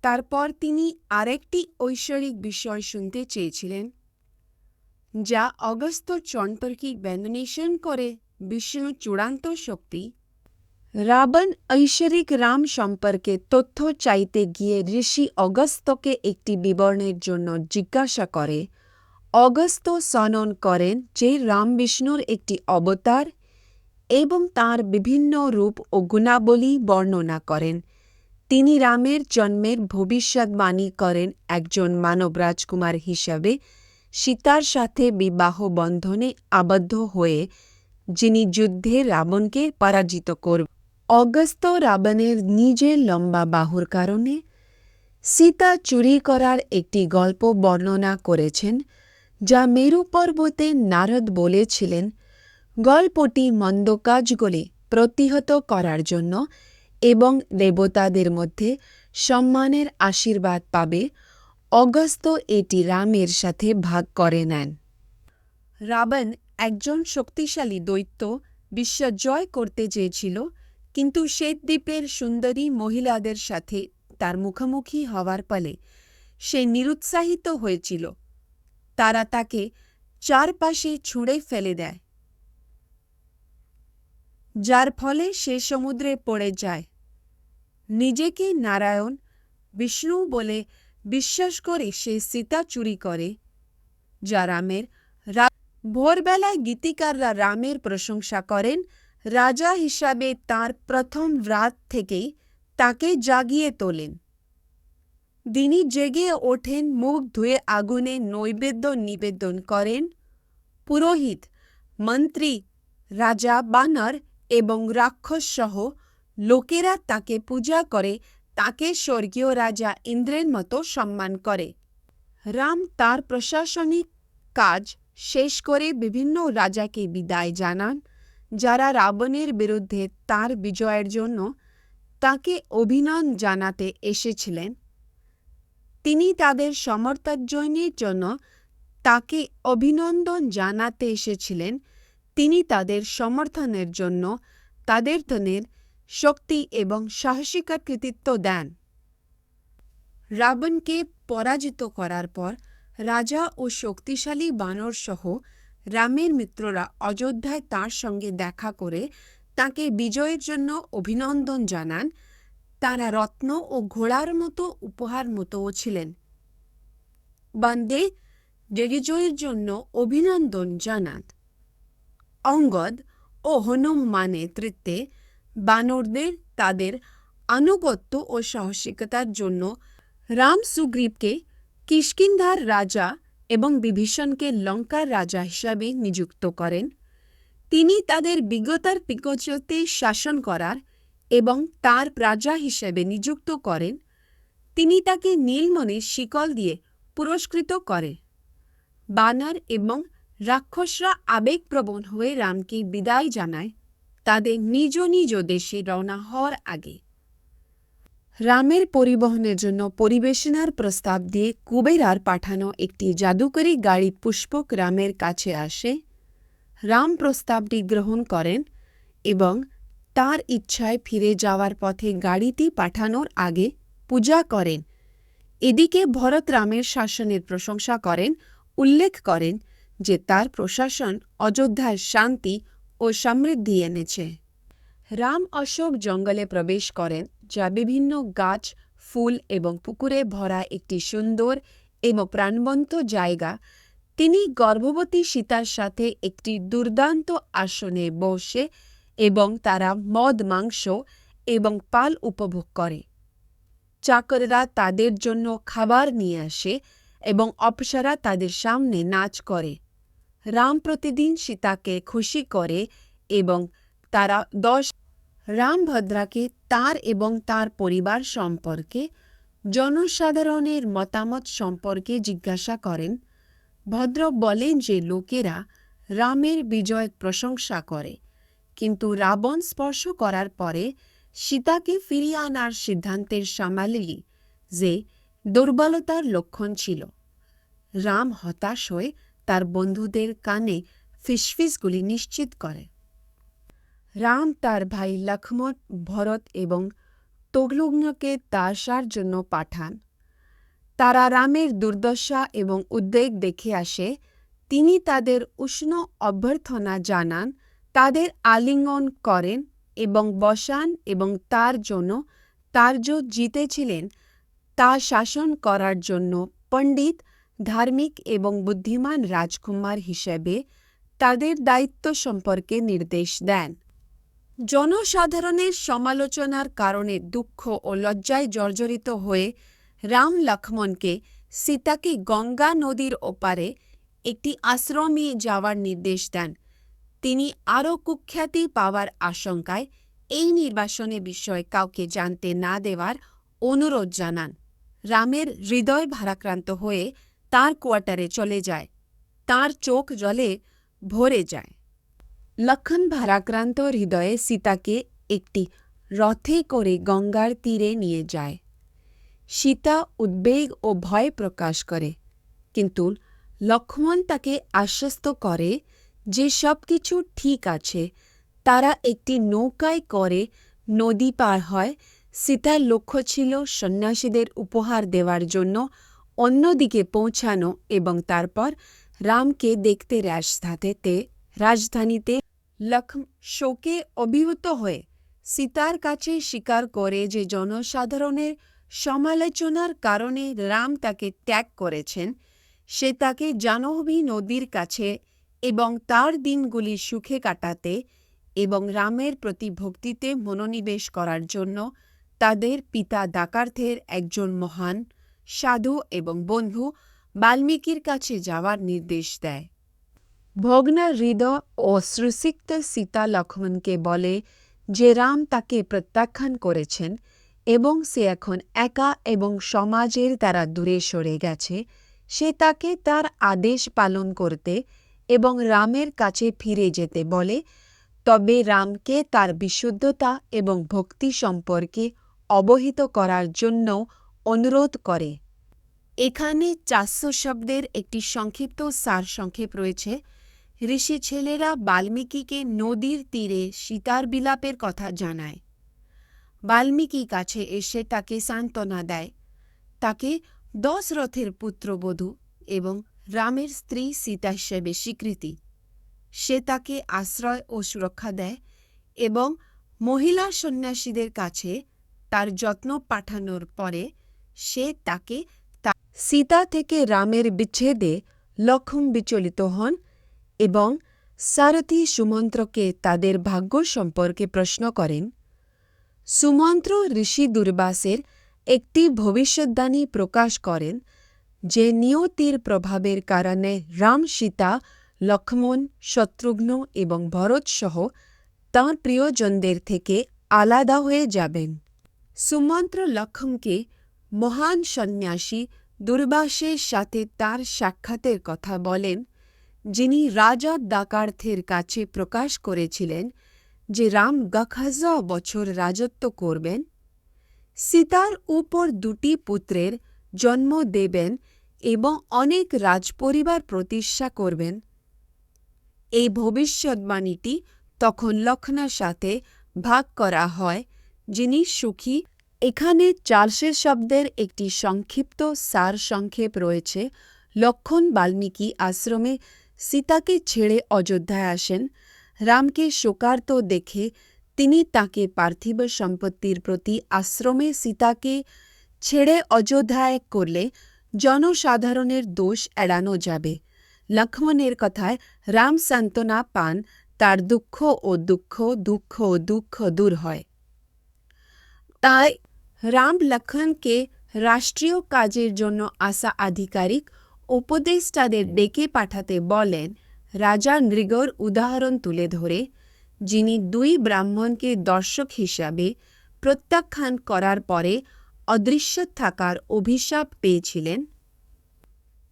তারপর তিনি আরেকটি ঐশ্বরিক বিষয় শুনতে চেয়েছিলেন, যা অগস্ত্য চন্দ্রকে বেদনেশন করে বিষ্ণুর চূড়ান্ত শক্তি। রাবণ ঐশ্বরিক রাম সম্পর্কে তথ্য চাইতে গিয়ে ঋষি অগস্ত্যকে একটি বিবরণের জন্য জিজ্ঞাসা করে। অগস্ত্য সনন করেন যে রাম বিষ্ণুর একটি অবতার এবং তাঁর বিভিন্ন রূপ ও গুণাবলী বর্ণনা করেন। তিনি রামের জন্মের ভবিষ্যদ্বাণী করেন একজন মানব রাজকুমার হিসাবে সীতার সাথে বিবাহ বন্ধনে আবদ্ধ হয়ে, যিনি যুদ্ধে রাবণকে পরাজিত করবেন। অগস্ত্য রাবণের নিজের লম্বা বাহুর কারণে সীতা চুরি করার একটি গল্প বর্ণনা করেছেন, যা মেরু পর্বতে নারদ বলেছিলেন। গল্পটি মন্দ কাজগুলি প্রতিহত করার জন্য এবং দেবতাদের মধ্যে সম্মানের আশীর্বাদ পাবে। অগস্ত্য এটি রামের সাথে ভাগ করে নেন। রাবণ একজন শক্তিশালী দৈত্য, বিশ্ব জয় করতে চেয়েছিল, কিন্তু শ্বেতদ্বীপের সুন্দরী মহিলাদের সাথে তার মুখোমুখি হওয়ার ফলে সে নিরুৎসাহিত হয়েছিল। তারা তাকে চারপাশে ছুঁড়ে ফেলে দেয়, যার ফলে সে সমুদ্রে পড়ে যায়। নিজেকে নারায়ণ বিষ্ণু বলে বিশ্বাস করে সে সীতা চুরি করে, যা রামের। ভোরবেলায় গীতিকাররা রামের প্রশংসা করেন। রাজা হিসাবে তাঁর প্রথম রাত থেকেই তাকে জাগিয়ে তোলেন। তিনি জেগে ওঠেন, মুখ ধুয়ে আগুনে নৈবেদ্য নিবেদন করেন। পুরোহিত, মন্ত্রী, রাজা, বানর এবং রাক্ষস সহ লোকেরা তাকে পূজা করে, তাকে স্বর্গীয় রাজা ইন্দ্রের মতো সম্মান করে। রাম তার প্রশাসনিক কাজ শেষ করে বিভিন্ন রাজাকে বিদায় জানান, যারা রাবণের বিরুদ্ধে তার বিজয়ের জন্য তাকে অভিনন্দন জানাতে এসেছিলেন। তিনি তাদের সমর্থনের জন্য তাকে অভিনন্দন জানাতে এসেছিলেন। তিনি তাদের সমর্থনের জন্য তাদের ধনের, শক্তি এবং সাহসিকতার কৃতিত্ব দেন। রাবণকে পরাজিত করার পর রাজা ও শক্তিশালী বানর সহ রামের মিত্ররা অযোধ্যায় তাঁর সঙ্গে দেখা করে তাঁকে বিজয়ের জন্য অভিনন্দন জানান। তারা রত্ন ও ঘোড়ার মতো উপহার মতোও ছিলেন। বন্দে বিজয়ের জন্য অভিনন্দন জানান। অঙ্গদ ও হনুমান নেতৃত্বে বানরদের তাদের আনুগত্য ও সাহসিকতার জন্য রাম সুগ্রীবকে কিষ্কিন্ধার রাজা এবং বিভীষণকে লঙ্কার রাজা হিসাবে নিযুক্ত করেন। তিনি তাদের বিগতার পিকচতে শাসন করার এবং তার রাজা হিসেবে নিযুক্ত করেন। তিনি তাকে নীলমণির শিকল দিয়ে পুরস্কৃত করে। বানর এবং রাক্ষসরা আবেগপ্রবণ হয়ে রামকে বিদায় জানায় তাদের নিজ নিজ দেশে রওনা হওয়ার আগে। রামের পরিবহনের জন্য পরিবেশনার প্রস্তাব দিয়ে কুবেরার পাঠানো একটি জাদুকরী গাড়ি পুষ্পক রামের কাছে আসে। রাম প্রস্তাবটি গ্রহণ করেন এবং তার ইচ্ছায় ফিরে যাওয়ার পথে গাড়িটি পাঠানোর আগে পূজা করেন। এদিকে ভরত রামের শাসনের প্রশংসা করেন, উল্লেখ করেন যে তার প্রশাসন অযোধ্যায় শান্তি ও সমৃদ্ধি এনেছে। রাম অশোক জঙ্গলে প্রবেশ করেন, যা বিভিন্ন গাছ, ফুল এবং পুকুরে ভরা একটি সুন্দর এবং প্রাণবন্ত জায়গা। তিনি গর্ভবতী সীতার সাথে একটি দুর্দান্ত আসনে বসে এবং তারা মদ, মাংস এবং পাল উপভোগ করে। চাকররা তাদের জন্য খাবার নিয়ে আসে এবং অপ্সরা তাদের সামনে নাচ করে। রাম প্রতিদিন সীতাকে খুশি করে এবং তারা রামভদ্রাকে তার এবং তার পরিবার সম্পর্কে, জনসাধারণের মতামত সম্পর্কে জিজ্ঞাসা করেন। ভদ্র বলেন যে লোকেরা রামের বিজয়ের প্রশংসা করে, কিন্তু রাবণ স্পর্শ করার পরে সীতাকে ফিরিয়ে আনার সিদ্ধান্তের সামালি যে দুর্বলতার লক্ষণ ছিল। রাম হতাশ হয়ে তার বন্ধুদের কানে ফিসফিসগুলি নিশ্চিত করে। রাম তার ভাই লক্ষ্মণ, ভরত এবং তগ্লুগ্নকে তার আসার জন্য পাঠান। তারা রামের দুর্দশা এবং উদ্বেগ দেখে আসে। তিনি তাদের উষ্ণ অভ্যর্থনা জানান, তাদের আলিঙ্গন করেন এবং বসান এবং তার জন্য তার্য জিতেছিলেন তা শাসন করার জন্য পণ্ডিত, ধার্মিক এবং বুদ্ধিমান রাজকুমার হিসেবে তাদের দায়িত্ব সম্পর্কে নির্দেশ দেন। জনসাধারণের সমালোচনার কারণে দুঃখ ও লজ্জায় জর্জরিত হয়ে রাম লক্ষ্মণকে সীতাকে গঙ্গা নদীর ওপারে একটি আশ্রমে যাওয়ার নির্দেশ দেন। তিনি আরও কুখ্যাতি পাওয়ার আশঙ্কায় এই নির্বাসনে বিষয়ে কাউকে জানতে না দেওয়ার অনুরোধ জানান। রামের হৃদয় ভারাক্রান্ত হয়ে তার কোয়ার্টারে চলে যায়। তার চোখ জলে ভরে যায়। লক্ষ্মণ ভারাক্রান্ত হৃদয়ে সীতাকে একটি রথে করে গঙ্গার তীরে নিয়ে যায়। সীতা উদ্বেগ ও ভয় প্রকাশ করে, কিন্তু লক্ষ্মণ তাকে আশ্বস্ত করে যে সব কিছু ঠিক আছে। তারা একটি নৌকায় করে নদী পার হয়। সীতার লক্ষ্য ছিল সন্ন্যাসীদের উপহার দেওয়ার জন্য অন্যদিকে পৌঁছানো এবং তারপর রামকে দেখতে রাজধানীতে। লক্ষ্মণ শোকে অভিভূত হয়ে সীতার কাছে স্বীকার করে যে জনসাধারণের সমালোচনার কারণে রাম তাকে ত্যাগ করেছেন। সে তাকে জাহ্নবী নদীর কাছে এবং তার দিনগুলি সুখে কাটাতে এবং রামের প্রতি ভক্তিতে মনোনিবেশ করার জন্য তাদের পিতা দাকার্থের একজন মহান সাধু এবং বন্ধু বাল্মীকির কাছে যাওয়ার নির্দেশ দেয়। ভগ্ন হৃদয় ও শ্রুসিক্ত সীতা লক্ষ্মণকে বলে যে রাম তাকে প্রত্যাখ্যান করেছেন এবং সে এখন একা এবং সমাজের দ্বারা দূরে সরে গেছে। সে তাকে তার আদেশ পালন করতে এবং রামের কাছে ফিরে যেতে বলে, তবে রামকে তার বিশুদ্ধতা এবং ভক্তি সম্পর্কে অবহিত করার জন্য অনুরোধ করে। এখানে 400 শব্দের একটি সংক্ষিপ্ত সারসংক্ষেপ রয়েছে। ঋষি ছেলেরা বাল্মীকিকে নদীর তীরে সীতার বিলাপের কথা জানায়। বাল্মীকি কাছে এসে তাকে সান্ত্বনা দেয়, তাকে দশরথের পুত্রবধূ এবং রামের স্ত্রী সীতা হিসেবে স্বীকৃতি। সে তাকে আশ্রয় ও সুরক্ষা দেয় এবং মহিলা সন্ন্যাসীদের কাছে তার যত্ন পাঠানোর পরে সে তাকে সীতা থেকে রামের বিচ্ছেদে লক্ষ্মণ বিচলিত হন এবং সারথী সুমন্ত্রকে তাদের ভাগ্য সম্পর্কে প্রশ্ন করেন। সুমন্ত্র ঋষি দুর্বাসের একটি ভবিষ্যদ্বাণী প্রকাশ করেন যে নিয়তির প্রভাবের কারণে রাম, সীতা, লক্ষ্মণ, শত্রুঘ্ন এবং ভরত সহ তাঁর প্রিয়জনদের থেকে আলাদা হয়ে যাবেন। সুমন্ত্র লক্ষ্মণকে মহান সন্ন্যাসী দুর্বাসের সাথে তার সাক্ষাতের কথা বলেন, যিনি রাজা দাকার্থের কাছে প্রকাশ করেছিলেন যে রাম 1000 বছর রাজত্ব করবেন, সীতার উপর 2টি পুত্রের জন্ম দেবেন এবং অনেক রাজপরিবার প্রতিষ্ঠা করবেন। এই ভবিষ্যদ্বাণীটি তখন লক্ষ্মণের সাথে ভাগ করা হয়, যিনি সুখী। এখানে 400 শব্দের একটি সংক্ষিপ্ত সারসংক্ষেপ রয়েছে। লক্ষ্মণ বাল্মীকি আশ্রমে সীতাকে ছেড়ে অযোধ্যায় আসেন। রামকে শোকার্ত দেখে তিনি তাকে পার্থিব সম্পত্তির প্রতি আশ্রমে সীতাকে ছেড়ে অযোধ্যায় করলে জনসাধারণের দোষ এড়ানো যাবে। লক্ষ্মণের কথায় রাম সান্ত্বনা পান, তার দুঃখ দূর হয়। তাই রাম লক্ষ্মণকে রাষ্ট্রীয় কাজের জন্য আসা আধিকারিক উপদেষ্টাদের ডেকে পাঠাতে বলেন। রাজা নৃগর উদাহরণ তুলে ধরে, যিনি 2 ব্রাহ্মণকে দর্শক হিসাবে প্রত্যাখ্যান করার পরে অদৃশ্য থাকার অভিশাপ পেয়েছিলেন।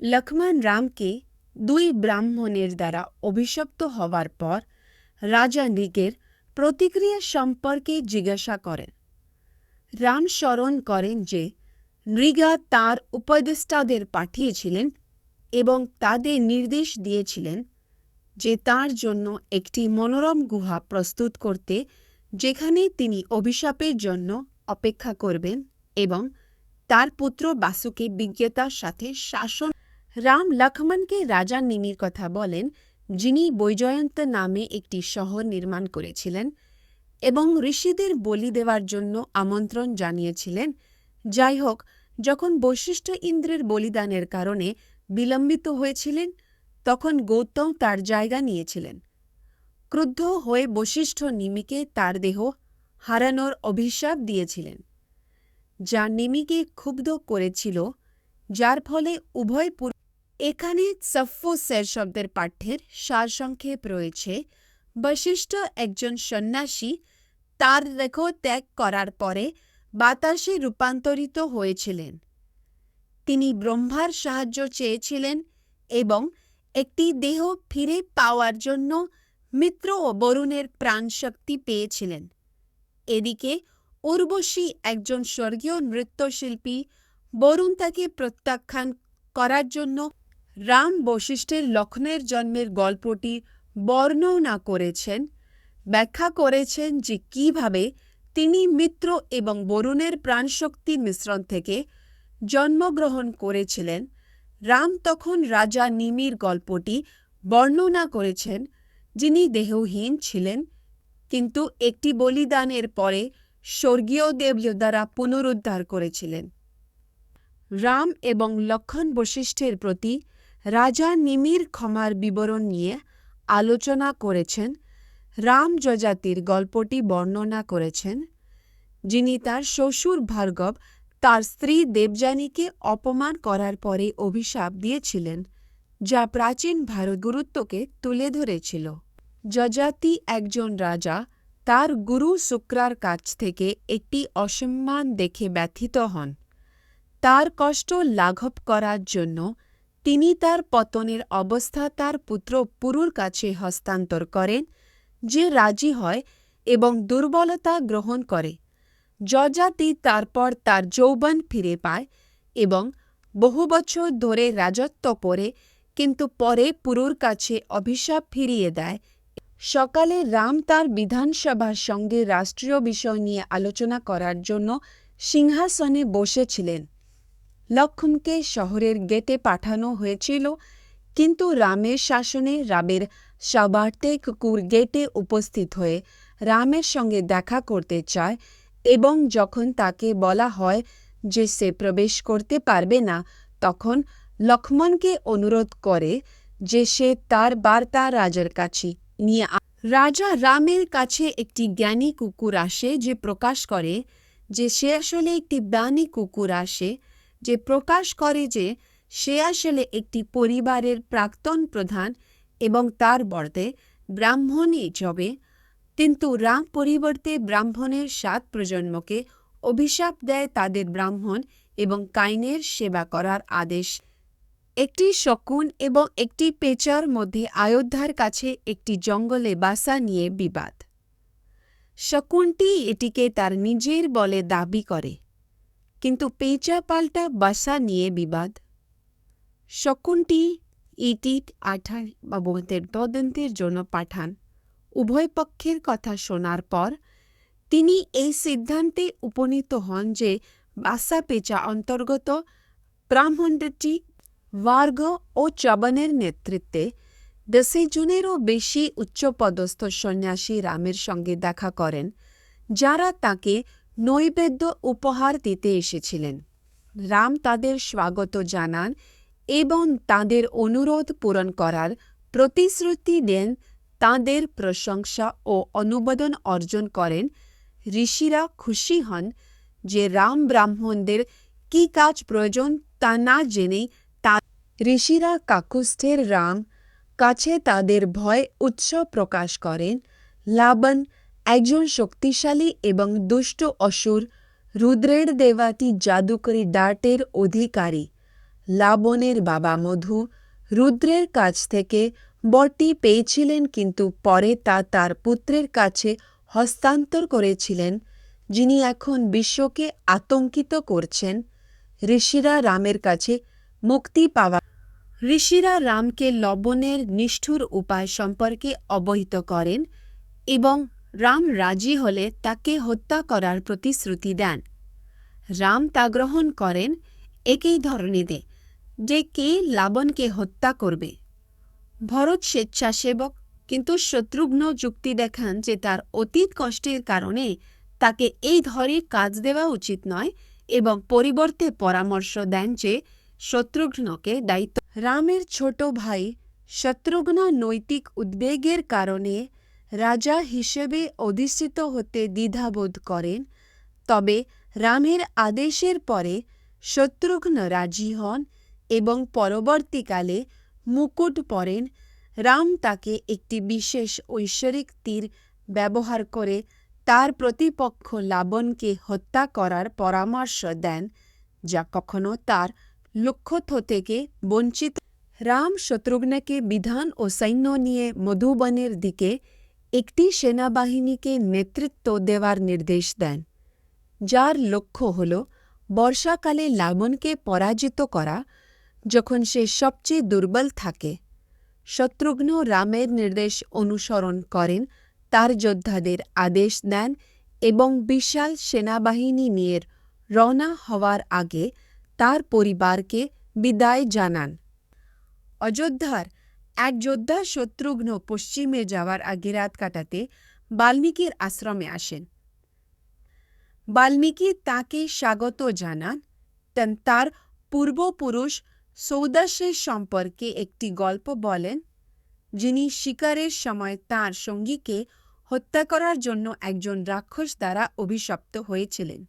লক্ষ্মণ রামকে 2 ব্রাহ্মণের দ্বারা অভিশপ্ত হওয়ার পর রাজা নৃগের প্রতিক্রিয়া সম্পর্কে জিজ্ঞাসা করেন। রাম স্মরণ করেন যে নৃগা তাঁর উপদেষ্টাদের পাঠিয়েছিলেন এবং তাদের নির্দেশ দিয়েছিলেন যে তার জন্য একটি মনোরম গুহা প্রস্তুত করতে, যেখানে তিনি অভিশাপের জন্য অপেক্ষা করবেন এবং তার পুত্র বাসুকে বিজ্ঞতার সাথে শাসন। রাম লক্ষ্মণকে রাজা নিমির কথা বলেন, যিনি বৈজয়ন্ত নামে একটি শহর নির্মাণ করেছিলেন এবং ঋষিদের বলি দেওয়ার জন্য আমন্ত্রণ জানিয়েছিলেন। যাই হোক, যখন বশিষ্ঠ ইন্দ্রের বলিদানের কারণে বিলম্বিত হয়েছিলেন, তখন গৌতম তার জায়গা নিয়েছিলেন। ক্রুদ্ধ হয়ে বশিষ্ঠ নিমিকে তার দেহ হারানোর অভিশাপ দিয়েছিলেন, যা নিমিকে ক্ষুব্ধ করেছিল, যার ফলে উভয়। এখানে সফ্ফোসের শব্দের পাঠ্যের সারসংক্ষেপ রয়েছে। বশিষ্ঠ একজন সন্ন্যাসী, তার দেহ ত্যাগ করার পরে বাতাসে রূপান্তরিত হয়েছিলেন। তিনি ব্রহ্মার সাহায্য চেয়েছিলেন এবং একটি দেহ ফিরে পাওয়ার জন্য মিত্র ও বরুণের প্রাণশক্তি পেয়েছিলেন। এদিকে উর্বশী একজন স্বর্গীয় নৃত্যশিল্পী, বরুণ তাকে প্রত্যাখ্যান করার জন্য রাম বশিষ্ঠের লক্ষ্মণের জন্মের গল্পটি বর্ণনা করেছেন, ব্যাখ্যা করেছেন যে কিভাবে তিনি মিত্র এবং বরুণের প্রাণশক্তির মিশ্রণ থেকে জন্মগ্রহণ করেছিলেন। রাম তখন রাজা নিমির গল্পটি বর্ণনা করেছেন, যিনি দেহহীন ছিলেন কিন্তু একটি বলিদানের পরে স্বর্গীয় দেব দ্বারা পুনরুদ্ধার করেছিলেন। রাম এবং লক্ষ্মণ বশিষ্ঠের প্রতি রাজা নিমির ক্ষমার বিবরণ নিয়ে আলোচনা করেছেন। রাম যজাতির গল্পটি বর্ণনা করেছেন, যিনি তার শ্বশুর ভার্গব তার স্ত্রী দেবযানীকে অপমান করার পরে অভিশাপ দিয়েছিলেন, যা প্রাচীন ভারত গুরুত্বকে তুলে ধরেছিল। যজাতি একজন রাজা তার গুরু শুক্রার কাছ থেকে একটি অসম্মান দেখে ব্যথিত হন। তার কষ্ট লাঘব করার জন্য তিনি তার পতনের অবস্থা তার পুত্র পুরুর কাছে হস্তান্তর করেন, যে রাজি হয় এবং দুর্বলতা গ্রহণ করে। যজাতি তারপর তার যৌবন ফিরে পায় এবং বহু বছর ধরে রাজত্ব করে, কিন্তু পরে পুরুর কাছে অভিশাপ ফিরিয়ে দেয়। সকালে রাম তার বিধানসভার সঙ্গে রাষ্ট্রীয় বিষয় নিয়ে আলোচনা করার জন্য সিংহাসনে বসেছিলেন। লক্ষ্মণকে শহরের গেটে পাঠানো হয়েছিল, কিন্তু রামের শাসনে রামের সবার্তে কুকুর গেটে উপস্থিত হয়ে রামের সঙ্গে দেখা করতে চায় এবং যখন তাকে বলা হয় যে সে প্রবেশ করতে পারবে না, তখন লক্ষ্মণকে অনুরোধ করে যে সে তার বার্তা রাজার কাছে নিয়ে রাজা রামের কাছে একটি জ্ঞানী কুকুর আসে, যে প্রকাশ করে যে সে আসলে একটি জ্ঞানী কুকুর আসে, যে প্রকাশ করে যে সে আসলে একটি পরিবারের প্রাক্তন প্রধান এবং তার বর্তে ব্রাহ্মণই যাবে। কিন্তু রাম পরিবর্তে ব্রাহ্মণের 7 প্রজন্মকে অভিশাপ দেয় তাদের ব্রাহ্মণ এবং কাইনের সেবা করার আদেশ। একটি শকুন এবং একটি পেঁচার মধ্যে অযোধ্যার কাছে একটি জঙ্গলে বাসা নিয়ে বিবাদ। শকুনটি এটিকে তার নিজের বলে দাবি করে, কিন্তু পেঁচা পাল্টা বাসা নিয়ে বিবাদ। শকুনটি এটি বাবুদের তদন্তের জন্য পাঠান। উভয় পক্ষের কথা শোনার পর তিনি এই সিদ্ধান্তে উপনীত হন যে বাসা পেঁচা অন্তর্গত ব্রাহ্মণটি ভার্গ ও চবনের নেতৃত্বে 10 জনেরও বেশি উচ্চপদস্থ সন্ন্যাসী রামের সঙ্গে দেখা করেন, যারা তাকে নৈবেদ্য উপহার দিতে এসেছিলেন। রাম তাদের স্বাগত জানান এবং তাদের অনুরোধ পূরণ করার প্রতিশ্রুতি দেন। তাদের প্রশংসা ও অনুমোদন অর্জন করেন। ঋষিরা খুশি হন যে রাম ব্রাহ্মণদের কী কাজ প্রয়োজন তা না জেনেই ঋষিরা কাকুস্থের রাম কাছে তাদের ভয় উৎস প্রকাশ করেন। লাবণ একজন শক্তিশালী এবং দুষ্ট অসুর, রুদ্রের দেবাতি জাদুকরী ডার্টের অধিকারী। লাবণের বাবা মধু রুদ্রের কাছ থেকে বরটি পেয়েছিলেন, কিন্তু পরে তা তার পুত্রের কাছে হস্তান্তর করেছিলেন, যিনি এখন বিশ্বকে আতঙ্কিত করছেন। ঋষিরা রামের কাছে মুক্তি পাওয়া ঋষিরা রামকে লবণের নিষ্ঠুর উপায় সম্পর্কে অবহিত করেন এবং রাম রাজি হলে তাকে হত্যা করার প্রতিশ্রুতি দেন। রাম তা গ্রহণ করেন একই ধরনীতে যে কে লাবণকে হত্যা করবে। ভরত স্বেচ্ছাসেবক, কিন্তু শত্রুঘ্ন যুক্তি দেখান যে তার অতীত কষ্টের কারণে তাকে এই ধরনের কাজ দেওয়া উচিত নয় এবং পরিবর্তে পরামর্শ দেন যে শত্রুঘ্নকে দায়িত্ব। রামের ছোট ভাই শত্রুঘ্ন নৈতিক উদ্বেগের কারণে রাজা হিসেবে অধিষ্ঠিত হতে দ্বিধাবোধ করেন, তবে রামের আদেশের পরে শত্রুঘ্ন রাজি হন এবং পরবর্তীকালে মুকুট পরেন। রাম তাকে একটি বিশেষ ঐশ্বরিক তীর ব্যবহার করে তার প্রতিপক্ষ লাবণকে হত্যা করার পরামর্শ দেন, যা কখনো তার লক্ষ্য থেকে বঞ্চিত। রাম শত্রুঘ্নকে বিধান ও সৈন্য নিয়ে মধুবনের দিকে একটি সেনাবাহিনীকে নেতৃত্ব দেওয়ার নির্দেশ দেন, যার লক্ষ্য হল বর্ষাকালে লাবণকে পরাজিত করা যখন সে সবচেয়ে দুর্বল থাকে। শত্রুঘ্ন রামের নির্দেশ অনুসরণ করেন, তার যোদ্ধাদের আদেশ দেন এবং বিশাল সেনাবাহিনী নিয়ে রওনা হওয়ার আগে তার পরিবারকে বিদায় জানান। অযোধ্যার এক যোদ্ধা শত্রুঘ্ন পশ্চিমে যাওয়ার আগে রাত কাটাতে বাল্মীকির আশ্রমে আসেন। বাল্মীকি তাকে স্বাগত জানান, তার পূর্বপুরুষ সৌদাসের সম্পর্কে একটি গল্প বলেন, যিনি শিকারের সময় তাঁর সঙ্গীকে হত্যা করার জন্য একজন রাক্ষস দ্বারা অভিশপ্ত হয়েছিলেন।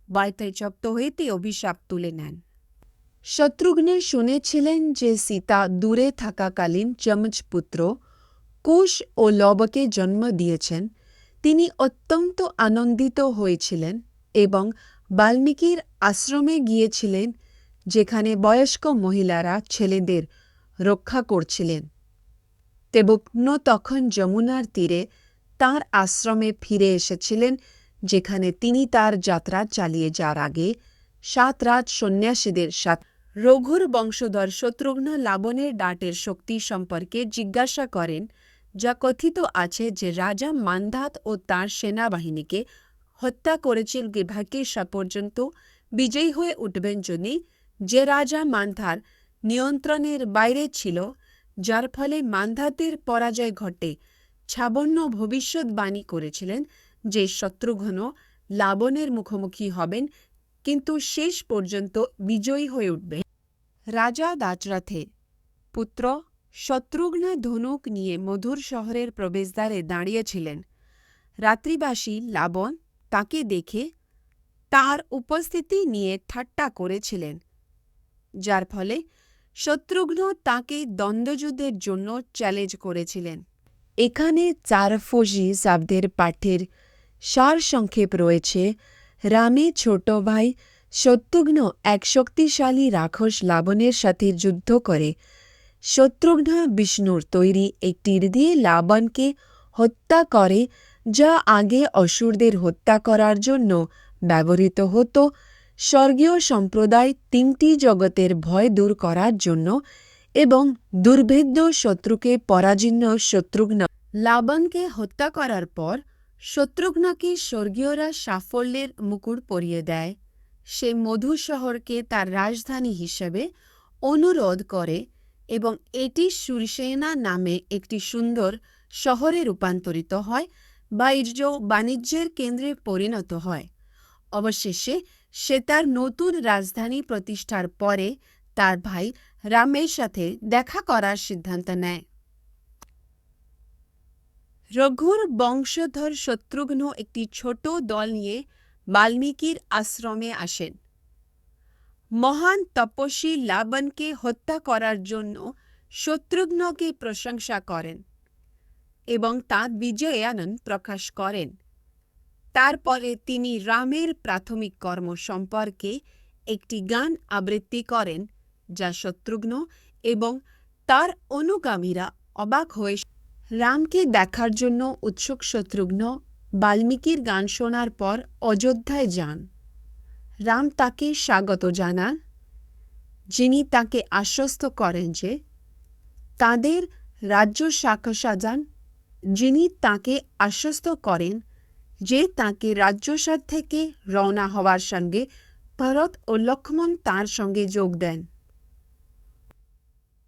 বৈতৈচপ্ত হইতে অভিশাপ তুলে নেন। শত্রুঘ্ন শুনেছিলেন যে সীতা দূরে থাকাকালীন যমজ পুত্র কুশ ও লবকে জন্ম দিয়েছেন। তিনি অত্যন্ত আনন্দিত হয়েছিলেন এবং বাল্মীকির আশ্রমে গিয়েছিলেন, যেখানে বয়স্ক মহিলারা ছেলেদের রক্ষা করছিলেন। দেবঘ্ন তখন যমুনার তীরে তাঁর আশ্রমে ফিরে এসেছিলেন, যেখানে তিনি তার যাত্রা চালিয়ে যাওয়ার আগে 7 রাত সন্ন্যাসীদের সাথে রঘুর বংশধর শত্রুঘ্ন লাবণের ডাটের শক্তি সম্পর্কে জিজ্ঞাসা করেন, যা কথিত আছে যে রাজা মান্ধাত ও তাঁর সেনাবাহিনীকে হত্যা করেছিল গিভাকে পর্যন্ত বিজয়ী হয়ে উঠবেন যদি যে রাজা মান্ধার নিয়ন্ত্রণের বাইরে ছিল, যার ফলে মান্ধাতের পরাজয় ঘটে। ছাবন্য ভবিষ্যৎবাণী করেছিলেন যে শত্রুঘ্ন লাবণের মুখোমুখি হবেন, কিন্তু শেষ পর্যন্ত বিজয়ী হয়ে উঠবে। রাজা দাশরথের পুত্র শত্রুঘ্ন ধনুক নিয়ে মধুর শহরের প্রবেশদ্বারে দাঁড়িয়েছিলেন। রাত্রিবাসী লাবণ তাকে দেখে তার উপস্থিতি নিয়ে ঠাট্টা করেছিলেন, যার ফলে শত্রুঘ্ন তাকে দ্বন্দ্বযুদ্ধের জন্য চ্যালেঞ্জ করেছিলেন। এখানে 4 ফৌজি শব্দের পাঠের সারসংক্ষেপ রয়েছে। রামের ছোট ভাই শত্রুঘ্ন এক শক্তিশালী রাক্ষস লাবণের সাথে যুদ্ধ করে। শত্রুঘ্ন বিষ্ণুর তৈরি এক তীর দিয়ে লাবণকে হত্যা করে, যা আগে অসুরদের হত্যা করার জন্য ব্যবহৃত হতো। স্বর্গীয় সম্প্রদায় 3টি জগতের ভয় দূর করার জন্য এবং দুর্ভেদ্য শত্রুকে পরাজিত শত্রুঘ্ন লাবণকে হত্যা করার পর শত্রুঘ্নকে স্বর্গীয়রা সাফল্যের মুকুট পরিয়ে দেয়। সে মধু শহরকে তার রাজধানী হিসেবে অনুরোধ করে এবং এটি সুরসেনা নামে একটি সুন্দর শহরে রূপান্তরিত হয়, বাণিজ্যের কেন্দ্রে পরিণত হয়। অবশেষে সে তার নতুন রাজধানী প্রতিষ্ঠার পরে তার ভাই রামের সাথে দেখা করার সিদ্ধান্ত নেয়। রঘুর বংশধর শত্রুঘ্ন একটি ছোট দল নিয়ে বাল্মীকির আশ্রমে আসেন। মহান তপস্বী লাবণকে হত্যা করার জন্য শত্রুঘ্নকে প্রশংসা করেন এবং তার বিজয়ে আনন্দ প্রকাশ করেন। তারপরে তিনি রামের প্রাথমিক কর্ম সম্পর্কে একটি গান আবৃত্তি করেন, যা শত্রুঘ্ন এবং তার অনুগামীরা অবাক হয়ে রামকে দেখার জন্য উৎসুক। শত্রুঘ্ন বাল্মীকির গান শোনার পর অযোধ্যায় যান। রাম তাকে স্বাগত জানান যিনি তাকে আশ্বস্ত করেন যে তাদের রাজ্য শাসন যিনি তাকে আশ্বস্ত করেন যে তাকে রাজ্যসাদ থেকে রওনা হওয়ার সঙ্গে ভরত ও লক্ষ্মণ তার সঙ্গে যোগ দেন।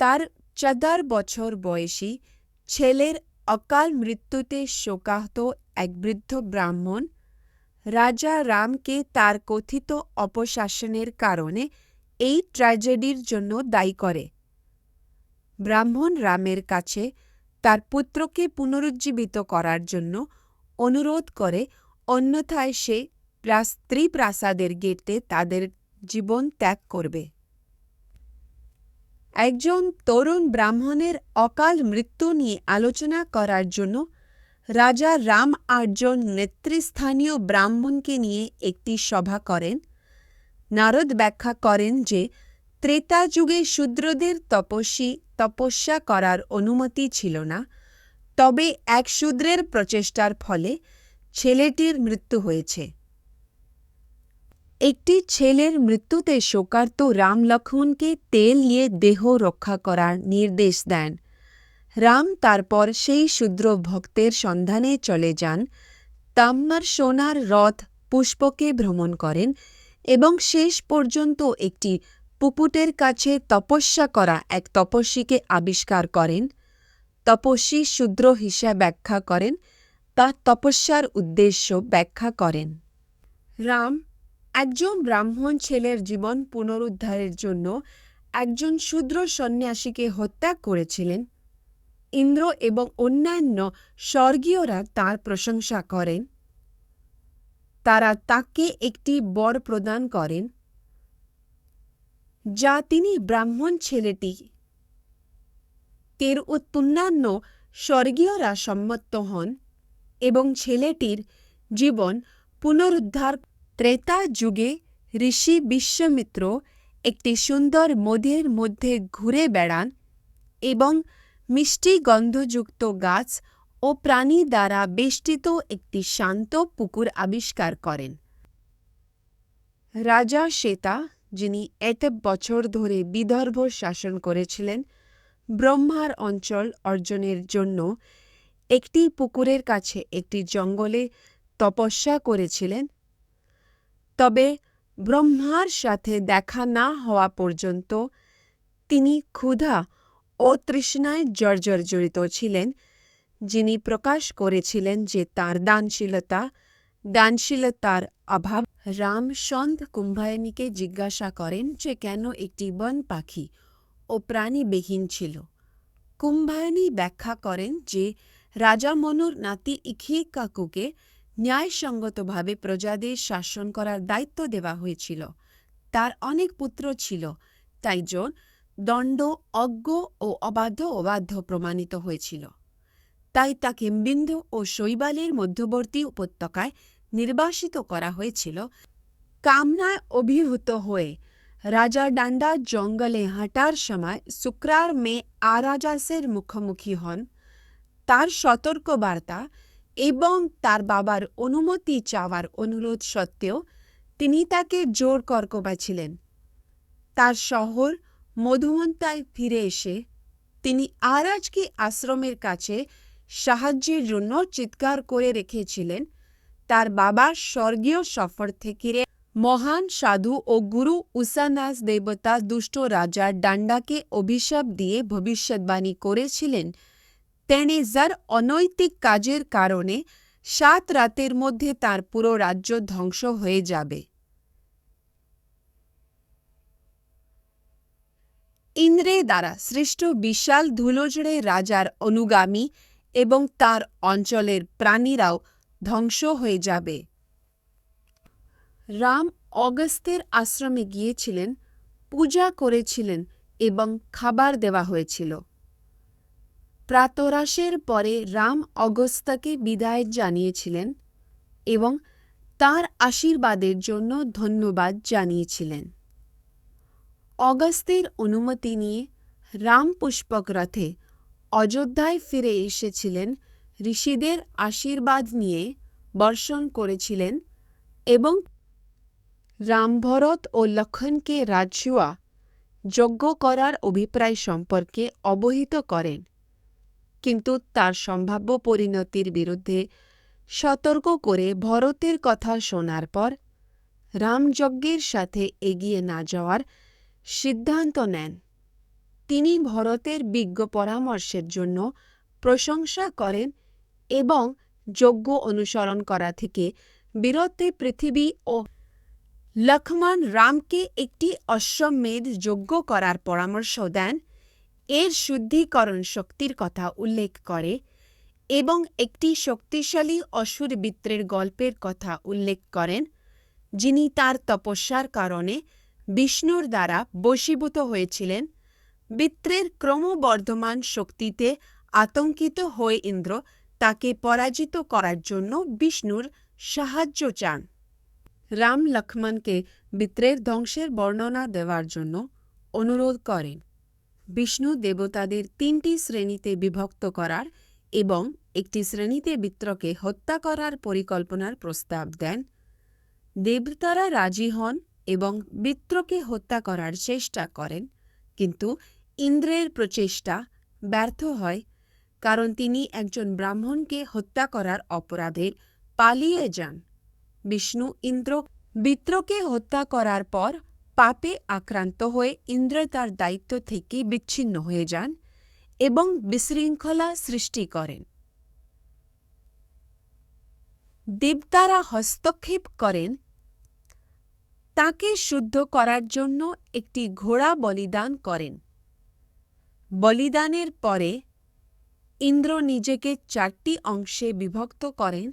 তার 14 বছর বয়সী ছেলের অকাল মৃত্যুতে শোকাহত এক বৃদ্ধ ব্রাহ্মণ রাজা রামকে তার কথিত অপশাসনের কারণে এই ট্র্যাজেডির জন্য দায়ী করে। ব্রাহ্মণ রামের কাছে তার পুত্রকে পুনরুজ্জীবিত করার জন্য অনুরোধ করে, অন্যথায় সে ত্রিপ্রাসাদের গেটে তাদের জীবন ত্যাগ করবে। একজন তরুণ ব্রাহ্মণের অকাল মৃত্যু নিয়ে আলোচনা করার জন্য রাজা রাম 8 জন নেতৃস্থানীয় ব্রাহ্মণকে নিয়ে একটি সভা করেন। নারদ ব্যাখ্যা করেন যে ত্রেতা যুগে শূদ্রদের তপস্যা করার অনুমতি ছিল না, তবে এক শূদ্রের প্রচেষ্টার ফলে ছেলেটির মৃত্যু হয়েছে। একটি ছেলের মৃত্যুতে শোকার্ত রাম লক্ষ্মণকে তেল নিয়ে দেহ রক্ষা করার নির্দেশ দেন। রাম তারপর সেই শূদ্র ভক্তের সন্ধানে চলে যান, তাম্র সোনার রথ পুষ্পকে ভ্রমণ করেন এবং শেষ পর্যন্ত একটি পুকুটের কাছে তপস্যা করা এক তপস্বীকে আবিষ্কার করেন। তপস্বী শূদ্র হিসাবে ব্যাখ্যা করেন, তা তপস্যার উদ্দেশ্য ব্যাখ্যা করেন। রাম একজন ব্রাহ্মণ ছেলের জীবন পুনরুদ্ধারের জন্য একজন শূদ্র সন্ন্যাসীকে হত্যা করেছিলেন। ইন্দ্র এবং অন্যান্য স্বর্গীয়রা তার প্রশংসা করেন। তারা তাকে একটি বর প্রদান করেন, যা তিনি ব্রাহ্মণ ছেলেটি তের অন্যান্য স্বর্গীয়রা সম্মত হন এবং ছেলেটির জীবন পুনরুদ্ধার। ত্রেতা যুগে ঋষি বিশ্বামিত্র একটি সুন্দর মদের মধ্যে ঘুরে বেড়ান এবং মিষ্টি গন্ধযুক্ত গাছ ও প্রাণী দ্বারা বেষ্টিত একটি শান্ত পুকুর আবিষ্কার করেন। রাজা শ্বেতা, যিনি 1 বছর ধরে বিদর্ভ শাসন করেছিলেন, ব্রহ্মার অঞ্চল অর্জনের জন্য একটি পুকুরের কাছে একটি জঙ্গলে তপস্যা করেছিলেন। তবে ব্রহ্মার সাথে দেখা না হওয়া পর্যন্ত তিনি ক্ষুধা ও তৃষ্ণায় জর্জরিত ছিলেন, যিনি প্রকাশ করেছিলেন যে তাঁর দানশীলতার অভাব। রাম সন্ত কুম্ভায়নীকে জিজ্ঞাসা করেন যে কেন একটি বন পাখি ও প্রাণীবিহীন ছিল। কুম্ভায়নী ব্যাখ্যা করেন যে রাজা মনুর নাতি ইক্ষ্বাকুকে ন্যায়সঙ্গতভাবে প্রজাদের শাসন করার দায়িত্ব দেওয়া হয়েছিল। তার অনেক পুত্র ছিল, তাই দণ্ড অজ্ঞ ও অবাধ্য প্রমাণিত হয়েছিল। তাই তাকে বিন্ধ্য ও শৈবালের মধ্যবর্তী উপত্যকায় নির্বাসিত করা হয়েছিল। কামনায় অভিভূত হয়ে রাজা ডান্ডা জঙ্গলে হাঁটার সময় শুক্রার মেয়ে আরাজাসের মুখোমুখি হন। তার সতর্কবার্তা এবং তার বাবার অনুমতি চাওয়ার অনুরোধ সত্ত্বেও তিনি তাকে জোর করেছিলেন। তার শহর মধুমন্তায় ফিরে এসে তিনি আরাজকে আশ্রমের কাছে সাহায্যের জন্য চিৎকার করে রেখেছিলেন। তার বাবার স্বর্গীয় সফর থেকে মহান সাধু ও গুরু উসানাস দেবতা দুষ্ট রাজা ডান্ডাকে অভিশাপ দিয়ে ভবিষ্যৎবাণী করেছিলেন, তেনে যার অনৈতিক কাজের কারণে 7 রাতের মধ্যে তার পুরো রাজ্য ধ্বংস হয়ে যাবে। ইন্দ্রের দ্বারা সৃষ্ট বিশাল ধুলোঝড়ে রাজার অনুগামী এবং তার অঞ্চলের প্রাণীরাও ধ্বংস হয়ে যাবে। রাম অগস্ত্যের আশ্রমে গিয়েছিলেন, পূজা করেছিলেন এবং খাবার দেওয়া হয়েছিল। প্রাতরাশের পরে রাম অগস্ত্যকে বিদায় জানিয়েছিলেন এবং তার আশীর্বাদের জন্য ধন্যবাদ জানিয়েছিলেন। অগস্ত্যের অনুমতি নিয়ে রাম পুষ্পক রথে অযোধ্যায় ফিরে এসেছিলেন, ঋষিদের আশীর্বাদ নিয়ে বর্ষণ করেছিলেন এবং রাম ভরত ও লক্ষ্মণকে রাজসুয়া যজ্ঞ করার অভিপ্রায় সম্পর্কে অবহিত করেন, কিন্তু তার সম্ভাব্য পরিণতির বিরুদ্ধে সতর্ক করে ভরতের কথা শোনার পর রামযজ্ঞের সাথে এগিয়ে না যাওয়ার সিদ্ধান্ত নেন। তিনি ভরতের বিজ্ঞ পরামর্শের জন্য প্রশংসা করেন এবং যজ্ঞ অনুসরণ করা থেকে বিরতে পৃথিবী ও লক্ষ্মণ রামকে একটি অশ্বমেধ যজ্ঞ করার পরামর্শ দেন, এর শুদ্ধিকরণ শক্তির কথা উল্লেখ করে এবং একটি শক্তিশালী অসুর বৃত্রের গল্পের কথা উল্লেখ করেন, যিনি তার তপস্যার কারণে বিষ্ণুর দ্বারা বশীভূত হয়েছিলেন। বৃত্রের ক্রমবর্ধমান শক্তিতে আতঙ্কিত হয়ে ইন্দ্র তাকে পরাজিত করার জন্য বিষ্ণুর সাহায্য চান। রাম লক্ষ্মণকে বৃত্রের ধ্বংসের বর্ণনা দেওয়ার জন্য অনুরোধ করেন। বিষ্ণু দেবতাদের ৩টি শ্রেণীতে বিভক্ত করার এবং একটি শ্রেণীতে বৃত্রকে হত্যা করার পরিকল্পনার প্রস্তাব দেন। দেবতারা রাজি হন এবং বৃত্রকে হত্যা করার চেষ্টা করেন, কিন্তু ইন্দ্রের প্রচেষ্টা ব্যর্থ হয় কারণ তিনি একজন ব্রাহ্মণকে হত্যা করার অপরাধে পালিয়ে যান। বিষ্ণু বৃত্রকে হত্যা করার পর পাপে আক্রান্ত হয়ে ইন্দ্র তার দায়িত্ব থেকে বিচ্ছিন্ন হয়ে যান এবং বিশৃঙ্খলা সৃষ্টি করেন। দেবতারা হস্তক্ষেপ করেন, তাকে শুদ্ধ করার জন্য একটি ঘোড়া বলিদান করেন। বলিদানের পরে ইন্দ্র নিজেকে 4টি অংশে বিভক্ত করেন,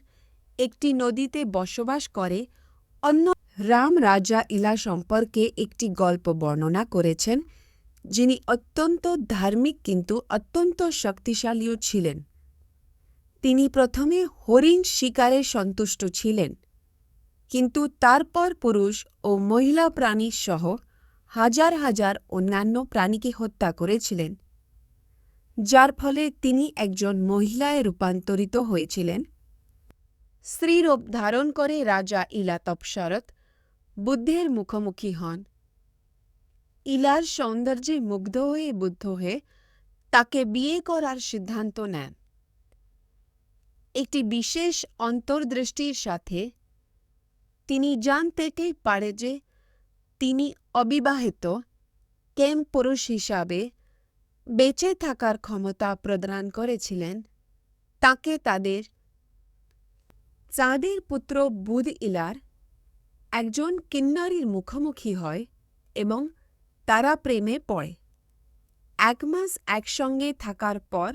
একটি নদীতে বসবাস করে। অন্য রাম রাজা ইলা সম্পর্কে একটি গল্প বর্ণনা করেছেন, যিনি অত্যন্ত ধার্মিক কিন্তু অত্যন্ত শক্তিশালীও ছিলেন। তিনি প্রথমে হরিণ শিকারে সন্তুষ্ট ছিলেন, কিন্তু তারপর পুরুষ ও মহিলা প্রাণী সহ হাজার হাজার অন্যান্য প্রাণীকে হত্যা করেছিলেন, যার ফলে তিনি একজন মহিলায় রূপান্তরিত হয়েছিলেন। স্ত্রীরূপ ধারণ করে রাজা ইলা তৎক্ষণাৎ বুদ্ধের মুখোমুখি হন। ইলার সৌন্দর্যে মুগ্ধ হয়ে বুদ্ধ হয়ে তাকে বিয়ে করার সিদ্ধান্ত নেন। একটি বিশেষ অন্তর্দৃষ্টির সাথে তিনি জানতে পারে যে তিনি অবিবাহিত কেম পুরুষ হিসাবে বেঁচে থাকার ক্ষমতা প্রদান করেছিলেন। তাকে চাঁদের পুত্র বুধ ইলার একজন কিন্নরীর মুখোমুখি হয় এবং তারা প্রেমে পড়ে। 1 মাস একসঙ্গে থাকার পর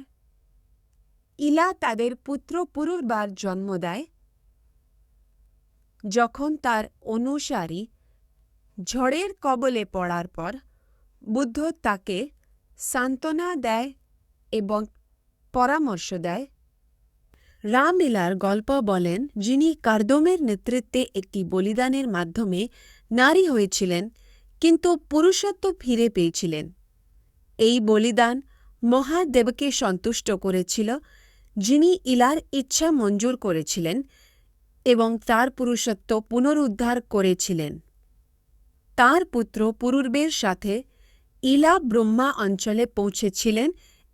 ইলা তাদের পুত্র পুনর্বার জন্ম দেয়। যখন তার অনুসারী ঝড়ের কবলে পড়ার পর বুদ্ধ তাকে সান্ত্বনা দেয় এবং পরামর্শ দেয়। রাম ইলার গল্প বলেন, যিনি কার্দমের নেতৃত্বে একটি বলিদানের মাধ্যমে নারী হয়েছিলেন কিন্তু পুরুষত্ব ফিরে পেয়েছিলেন। এই বলিদান মহাদেবকে সন্তুষ্ট করেছিল, যিনি ইলার ইচ্ছা মঞ্জুর করেছিলেন এবং তার পুরুষত্ব পুনরুদ্ধার করেছিলেন। তার পুত্র পুরুর্বের সাথে ইলা ব্রহ্মা অঞ্চলে পৌঁছেছিলেন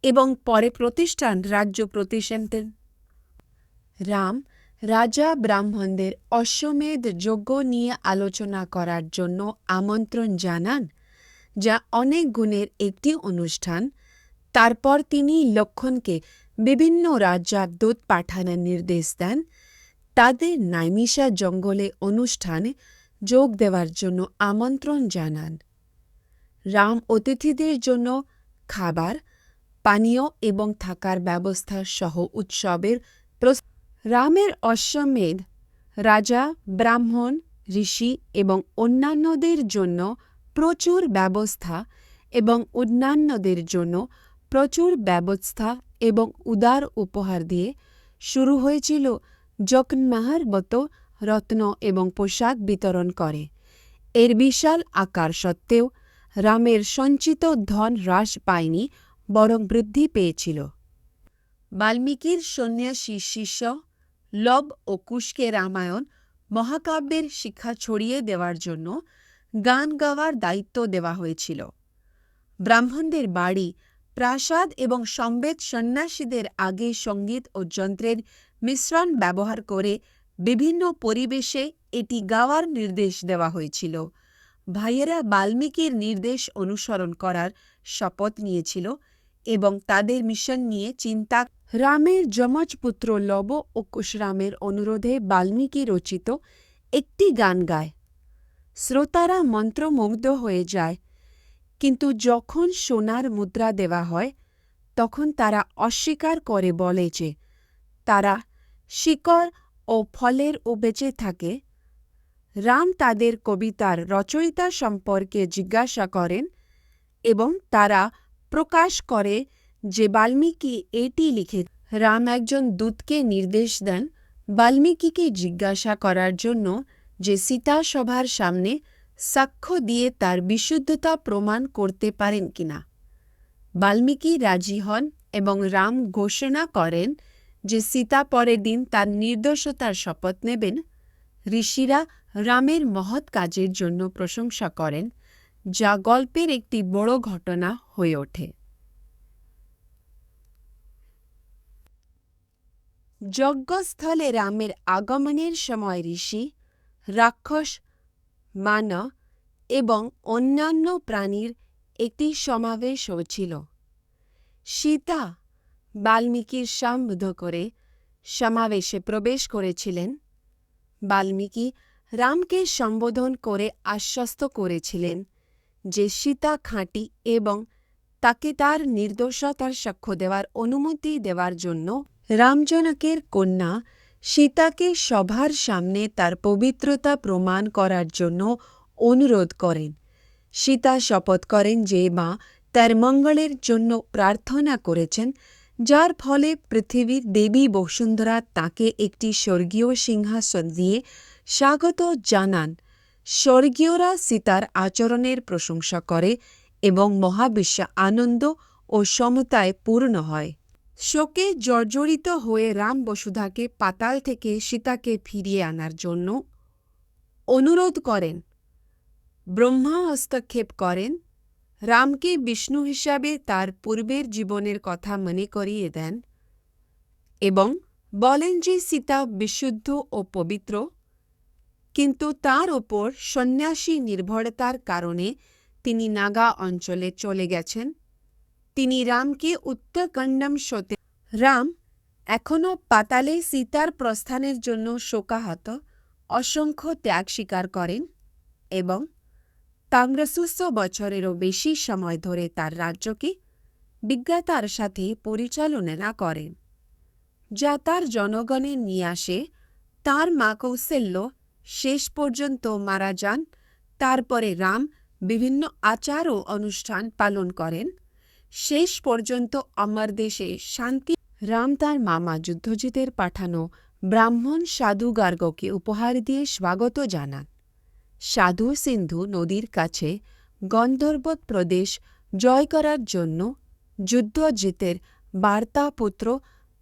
এবং পরে রাজ্য প্রতিষ্ঠান। রাম রাজা ব্রাহ্মণদের অশ্বমেধ যজ্ঞ নিয়ে আলোচনা করার জন্য আমন্ত্রণ জানান, যা অনেক গুণের একটি অনুষ্ঠান। তারপর তিনি লক্ষ্মণকে বিভিন্ন রাজ্যার দূত পাঠানোর নির্দেশ দেন, তাদের নাইমিষা জঙ্গলে অনুষ্ঠানে যোগ দেওয়ার জন্য আমন্ত্রণ জানান। রাম অতিথিদের জন্য খাবার, পানীয় এবং থাকার ব্যবস্থা সহ উৎসবের রামের অশ্বমেধ রাজা, ব্রাহ্মণ, ঋষি এবং অন্যান্যদের জন্য প্রচুর ব্যবস্থা এবং উদার উপহার দিয়ে শুরু হয়েছিল, যজ্ঞমাহার মতো রত্ন এবং পোশাক বিতরণ করে। এর বিশাল আকার সত্ত্বেও রামের সঞ্চিত ধন হ্রাস পায়নি, বরং বৃদ্ধি পেয়েছিল। বাল্মীকির সন্ন্যাসী শিষ্য লব ও কুশকে রামায়ণ মহাকাব্যের শিক্ষা ছড়িয়ে দেওয়ার জন্য গান গাওয়ার দায়িত্ব দেওয়া হয়েছিল। ব্রাহ্মণদের বাড়ি, প্রাসাদ এবং সম্বেদ সন্ন্যাসীদের আগে সঙ্গীত ও যন্ত্রের মিশ্রণ ব্যবহার করে বিভিন্ন পরিবেশে এটি গাওয়ার নির্দেশ দেওয়া হয়েছিল। ভাইয়েরা বাল্মীকির নির্দেশ অনুসরণ করার শপথ নিয়েছিল এবং তাদের মিশন নিয়ে চিন্তা। রামের যমজ পুত্র লব ও কুশরামের অনুরোধে বাল্মীকি রচিত একটি গান গায়। শ্রোতারা মন্ত্রমুগ্ধ হয়ে যায়, কিন্তু যখন সোনার মুদ্রা দেওয়া হয় তখন তারা অস্বীকার করে বলে যে তারা শিকড় ও ফলের ও বেঁচে থাকে। রাম তাদের কবিতার রচয়িতা সম্পর্কে জিজ্ঞাসা করেন এবং তারা প্রকাশ করে যে বাল্মীকি এটি লিখে। রাম একজন দূতকে নির্দেশ দেন বাল্মীকিকে জিজ্ঞাসা করার জন্য যে সীতা সভার সামনে সাক্ষ্য দিয়ে তার বিশুদ্ধতা প্রমাণ করতে পারেন কিনা। বাল্মীকি রাজি হন এবং রাম ঘোষণা করেন যে সীতা পরের দিন তার নির্দোষতার শপথ নেবেন। ঋষিরা রামের মহৎ কাজের জন্য প্রশংসা করেন, যা গল্পের একটি বড় ঘটনা হয়ে ওঠে। যজ্ঞস্থলে রামের আগমনের সময় ঋষি, রাক্ষস, মানব এবং অন্যান্য প্রাণীর একটি সমাবেশ হয়েছিল। সীতা বাল্মীকির সম্বোধন করে সমাবেশে প্রবেশ করেছিলেন। বাল্মীকি রামকে সম্বোধন করে আশ্বস্ত করেছিলেন যে সীতা খাঁটি এবং তাকে তার নির্দোষতার সাক্ষ্য দেওয়ার অনুমতি দেওয়ার জন্য রামজনকের কন্যা সীতাকে সভার সামনে তার পবিত্রতা প্রমাণ করার জন্য অনুরোধ করেন। সীতা শপথ করেন যে মা তার মঙ্গলের জন্য প্রার্থনা করেছেন, যার ফলে পৃথিবীর দেবী বসুন্ধরা তাকে একটি স্বর্গীয় সিংহাসন দিয়ে স্বাগত জানান। স্বর্গীয়রা সীতার আচরণের প্রশংসা করে এবং মহাবিশ্ব আনন্দ ও সমতায় পূর্ণ হয়। শোকে জর্জরিত হয়ে রাম বসুধাকে পাতাল থেকে সীতাকে ফিরিয়ে আনার জন্য অনুরোধ করেন। ব্রহ্মা হস্তক্ষেপ করেন, রামকে বিষ্ণু হিসাবে তার পূর্বের জীবনের কথা মনে করিয়ে দেন এবং বলেন যে সীতা বিশুদ্ধ ও পবিত্র, কিন্তু তার ওপর সন্ন্যাসী নির্ভরতার কারণে তিনি নাগা অঞ্চলে চলে গেছেন। তিনি রামকে উত্তরকণ্ডম সতে। রাম এখনও পাতালে সীতার প্রস্থানের জন্য শোকাহত, অসংখ্য ত্যাগ স্বীকার করেন এবং ১৫০০ বছরেরও বেশি সময় ধরে তার রাজ্যকে বিজ্ঞতার সাথে পরিচালনা করেন, যা তার জনগণের নিয়ে আসে। তার মা কৌশল্য শেষ পর্যন্ত মারা যান। তারপরে রাম বিভিন্ন আচার ও অনুষ্ঠান পালন করেন। শেষ পর্যন্ত আমার দেশে শান্তি। রাম তার মামা যুদ্ধজিতের পাঠানো ব্রাহ্মণ সাধু গার্গকে উপহার দিয়ে স্বাগত জানান। সাধু সিন্ধু নদীর কাছে গন্ধর্ব প্রদেশ জয় করার জন্য যুদ্ধজিতের বার্তাপুত্র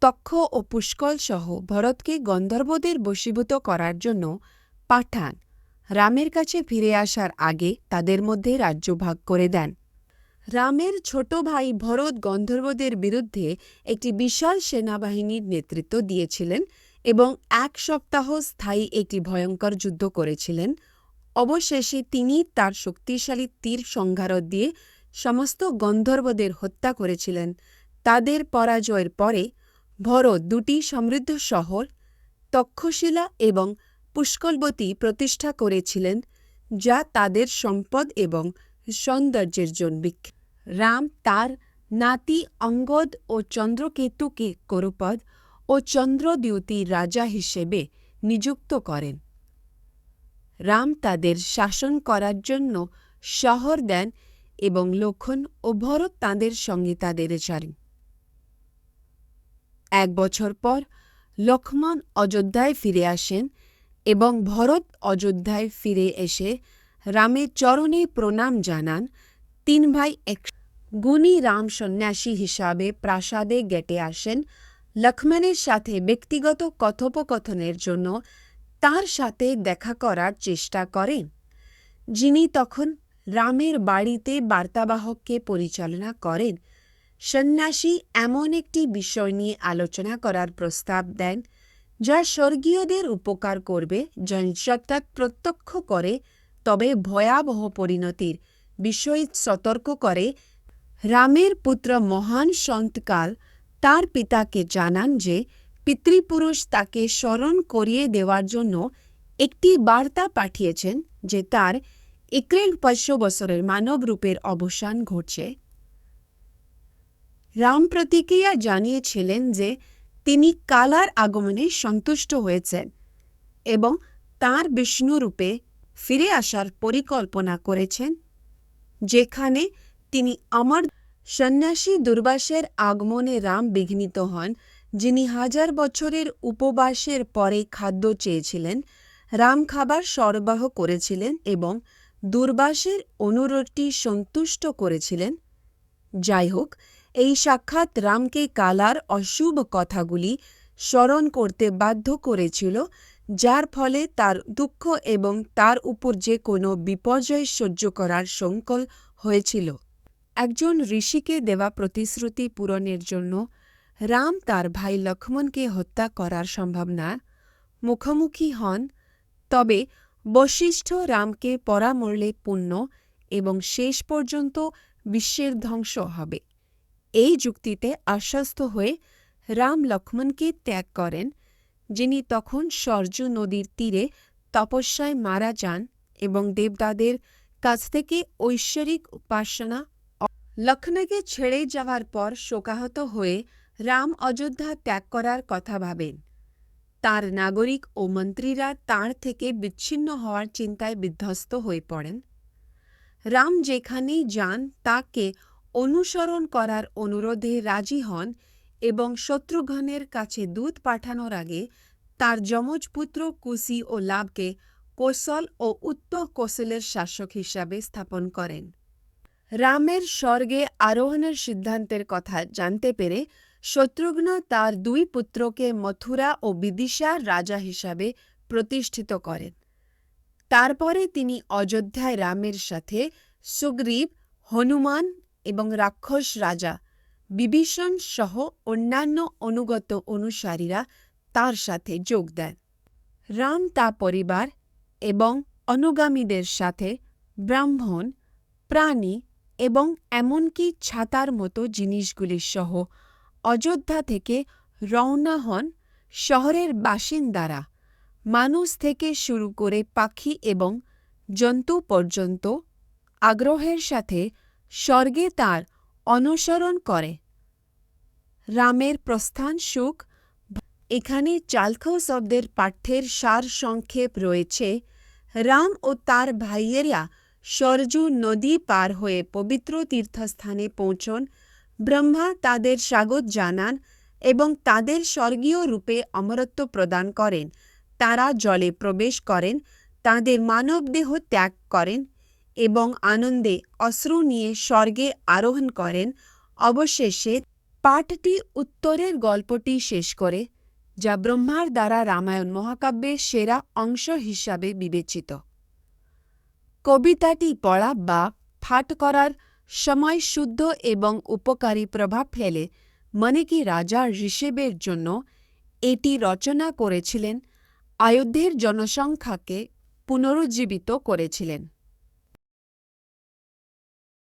তক্ষ ও পুষ্কল সহ ভরতকে গন্ধর্বদের বশীভূত করার জন্য পাঠান। রামের কাছে ফিরে আসার আগে তাদের মধ্যে রাজ্য ভাগ করে দেন। রামের ছোট ভাই ভরত গন্ধর্বদের বিরুদ্ধে একটি বিশাল সেনাবাহিনীর নেতৃত্ব দিয়েছিলেন এবং ১ সপ্তাহ স্থায়ী একটি ভয়ঙ্কর যুদ্ধ করেছিলেন। অবশেষে তিনি তার শক্তিশালী তীর সংহার দিয়ে সমস্ত গন্ধর্বদের হত্যা করেছিলেন। তাদের পরাজয়ের পরে ভরত ২টি সমৃদ্ধ শহর তক্ষশিলা এবং পুষ্কলবতী প্রতিষ্ঠা করেছিলেন, যা তাদের সম্পদ এবং সৌন্দর্যের জন্য বিখ্যাত। রাম তার নাতি অঙ্গদ ও চন্দ্রকেতুকে করুপদ ও চন্দ্রদ্যুতির রাজা হিসেবে নিযুক্ত করেন। রাম তাদের শাসন করার জন্য শহর দেন এবং লক্ষ্মণ ও ভরত তাঁদের সঙ্গে তাদের ছাড়েন। ১ বছর পর লক্ষ্মণ অযোধ্যায় ফিরে আসেন এবং ভরত অযোধ্যায় ফিরে এসে রামের চরণে প্রণাম জানান। ৩ ভাই এক গুণী রাম সন্ন্যাসী হিসাবে প্রাসাদে গেটে আসেন। লক্ষ্মণের সাথে ব্যক্তিগত কথোপকথনের জন্য তার সাথে দেখা করার চেষ্টা করেন, যিনি তখন রামের বাড়িতে বার্তাবাহককে পরিচালনা করেন, সন্ন্যাসী এমন একটি বিষয় নিয়ে আলোচনা করার প্রস্তাব দেন যা স্বর্গীয়দের উপকার করবে, যা প্রত্যক্ষ করে তবে ভয়াবহ পরিণতির বিষয়ে সতর্ক করে। রামের পুত্র মহান সন্তকাল তার পিতাকে জানান যে পিতৃপুরুষ তাকে স্মরণ করিয়ে দেওয়ার জন্য একটি বার্তা পাঠিয়েছেন যে তার ৫১ বছরের মানব রূপের অবসান ঘটছে। রাম প্রতিক্রিয়া জানিয়েছিলেন যে তিনি কালার আগমনে সন্তুষ্ট হয়েছেন এবং তাঁর বিষ্ণুরূপে ফিরে আসার পরিকল্পনা করেছেন, যেখানে তিনি অমর। সন্ন্যাসী দুর্বাসের আগমনে রাম বিঘ্নিত হন, যিনি ১০০০ বছরের উপবাসের পরে খাদ্য চেয়েছিলেন। রাম খাবার সরবরাহ করেছিলেন এবং দুর্বাসের অনুরোধটি সন্তুষ্ট করেছিলেন। যাই হোক, এই সাক্ষাৎ রামকে কালার অশুভ কথাগুলি স্মরণ করতে বাধ্য করেছিল, যার ফলে তার দুঃখ এবং তার উপর যে কোনো বিপর্যয় সহ্য করার সংকল্প হয়েছিল। একজন ঋষিকে দেওয়া প্রতিশ্রুতি পূরণের জন্য রাম তার ভাই লক্ষ্মণকে হত্যা করার সম্ভাবনার মুখোমুখি হন, তবে বশিষ্ঠ রামকে পরামর্লে পুণ্য এবং শেষ পর্যন্ত বিশ্বের ধ্বংস হবে এই যুক্তিতে আশ্বস্ত হয়ে রাম লক্ষ্মণকে ত্যাগ করেন, যিনি তখন সরজু নদীর তীরে তপস্যায় মারা যান এবং দেবতাদের কাছ থেকে ঐশ্বরিক উপাসনা। লক্ষ্মণকে ছেড়ে যাওয়ার পর শোকাহত হয়ে রাম অযোধ্যা ত্যাগ করার কথা ভাবেন। তার নাগরিক ও মন্ত্রীরা তাঁর থেকে বিচ্ছিন্ন হওয়ার চিন্তায় বিধ্বস্ত হয়ে পড়েন। রাম যেখানেই যান তাকে অনুসরণ করার অনুরোধে রাজি হন এবং শত্রুঘ্নের কাছে দূত পাঠানোর আগে তার যমজ পুত্র কুশি ও লাভকে কৌশল ও উত্তর কৌশলের শাসক হিসাবে স্থাপন করেন। রামের স্বর্গে আরোহণের সিদ্ধান্তের কথা জানতে পেরে শত্রুঘ্ন তার ২ পুত্রকে মথুরা ও বিদিশার রাজা হিসাবে প্রতিষ্ঠিত করেন। তারপরে তিনি অযোধ্যায় রামের সাথে সুগ্রীব, হনুমান এবং রাক্ষস রাজা বিভীষণ সহ অন্যান্য অনুগত অনুসারীরা তার সাথে যোগ দেন। রাম তার পরিবার এবং অনুগামীদের সাথে ব্রাহ্মণ, প্রাণী এবং এমনকি ছাতার মতো জিনিসগুলি সহ অযোধ্যা থেকে রওনা হন। শহরের বাসিন্দারা মানুষ থেকে শুরু করে পাখি এবং জন্তু পর্যন্ত আগ্রহের সাথে স্বর্গে তার অনুসরণ করে। রামের প্রস্থান সুখ। এখানে চালখৌ শব্দের পাঠ্যের সার সংক্ষেপ রয়েছে। রাম ও তার ভাইয়েরা সরজু নদী পার হয়ে পবিত্র তীর্থস্থানে পৌঁছন। ব্রহ্মা তাদের স্বাগত জানান এবং তাদের স্বর্গীয় রূপে অমরত্ব প্রদান করেন। তারা জলে প্রবেশ করেন, তাদের মানবদেহ ত্যাগ করেন এবং আনন্দে অশ্রু নিয়ে স্বর্গে আরোহণ করেন। অবশেষে পাঠটি উত্তরের গল্পটি শেষ করে, যা ব্রহ্মার দ্বারা রামায়ণ মহাকাব্যের সেরা অংশ হিসাবে বিবেচিত। কবিতাটি পড়া বা পাঠ করার সময় শুদ্ধ এবং উপকারী প্রভাব ফেলে মনে কি রাজা ঋষভের জন্য এটি রচনা করেছিলেন, অযোধ্যার জনসংখ্যাকে পুনরুজ্জীবিত করেছিলেন।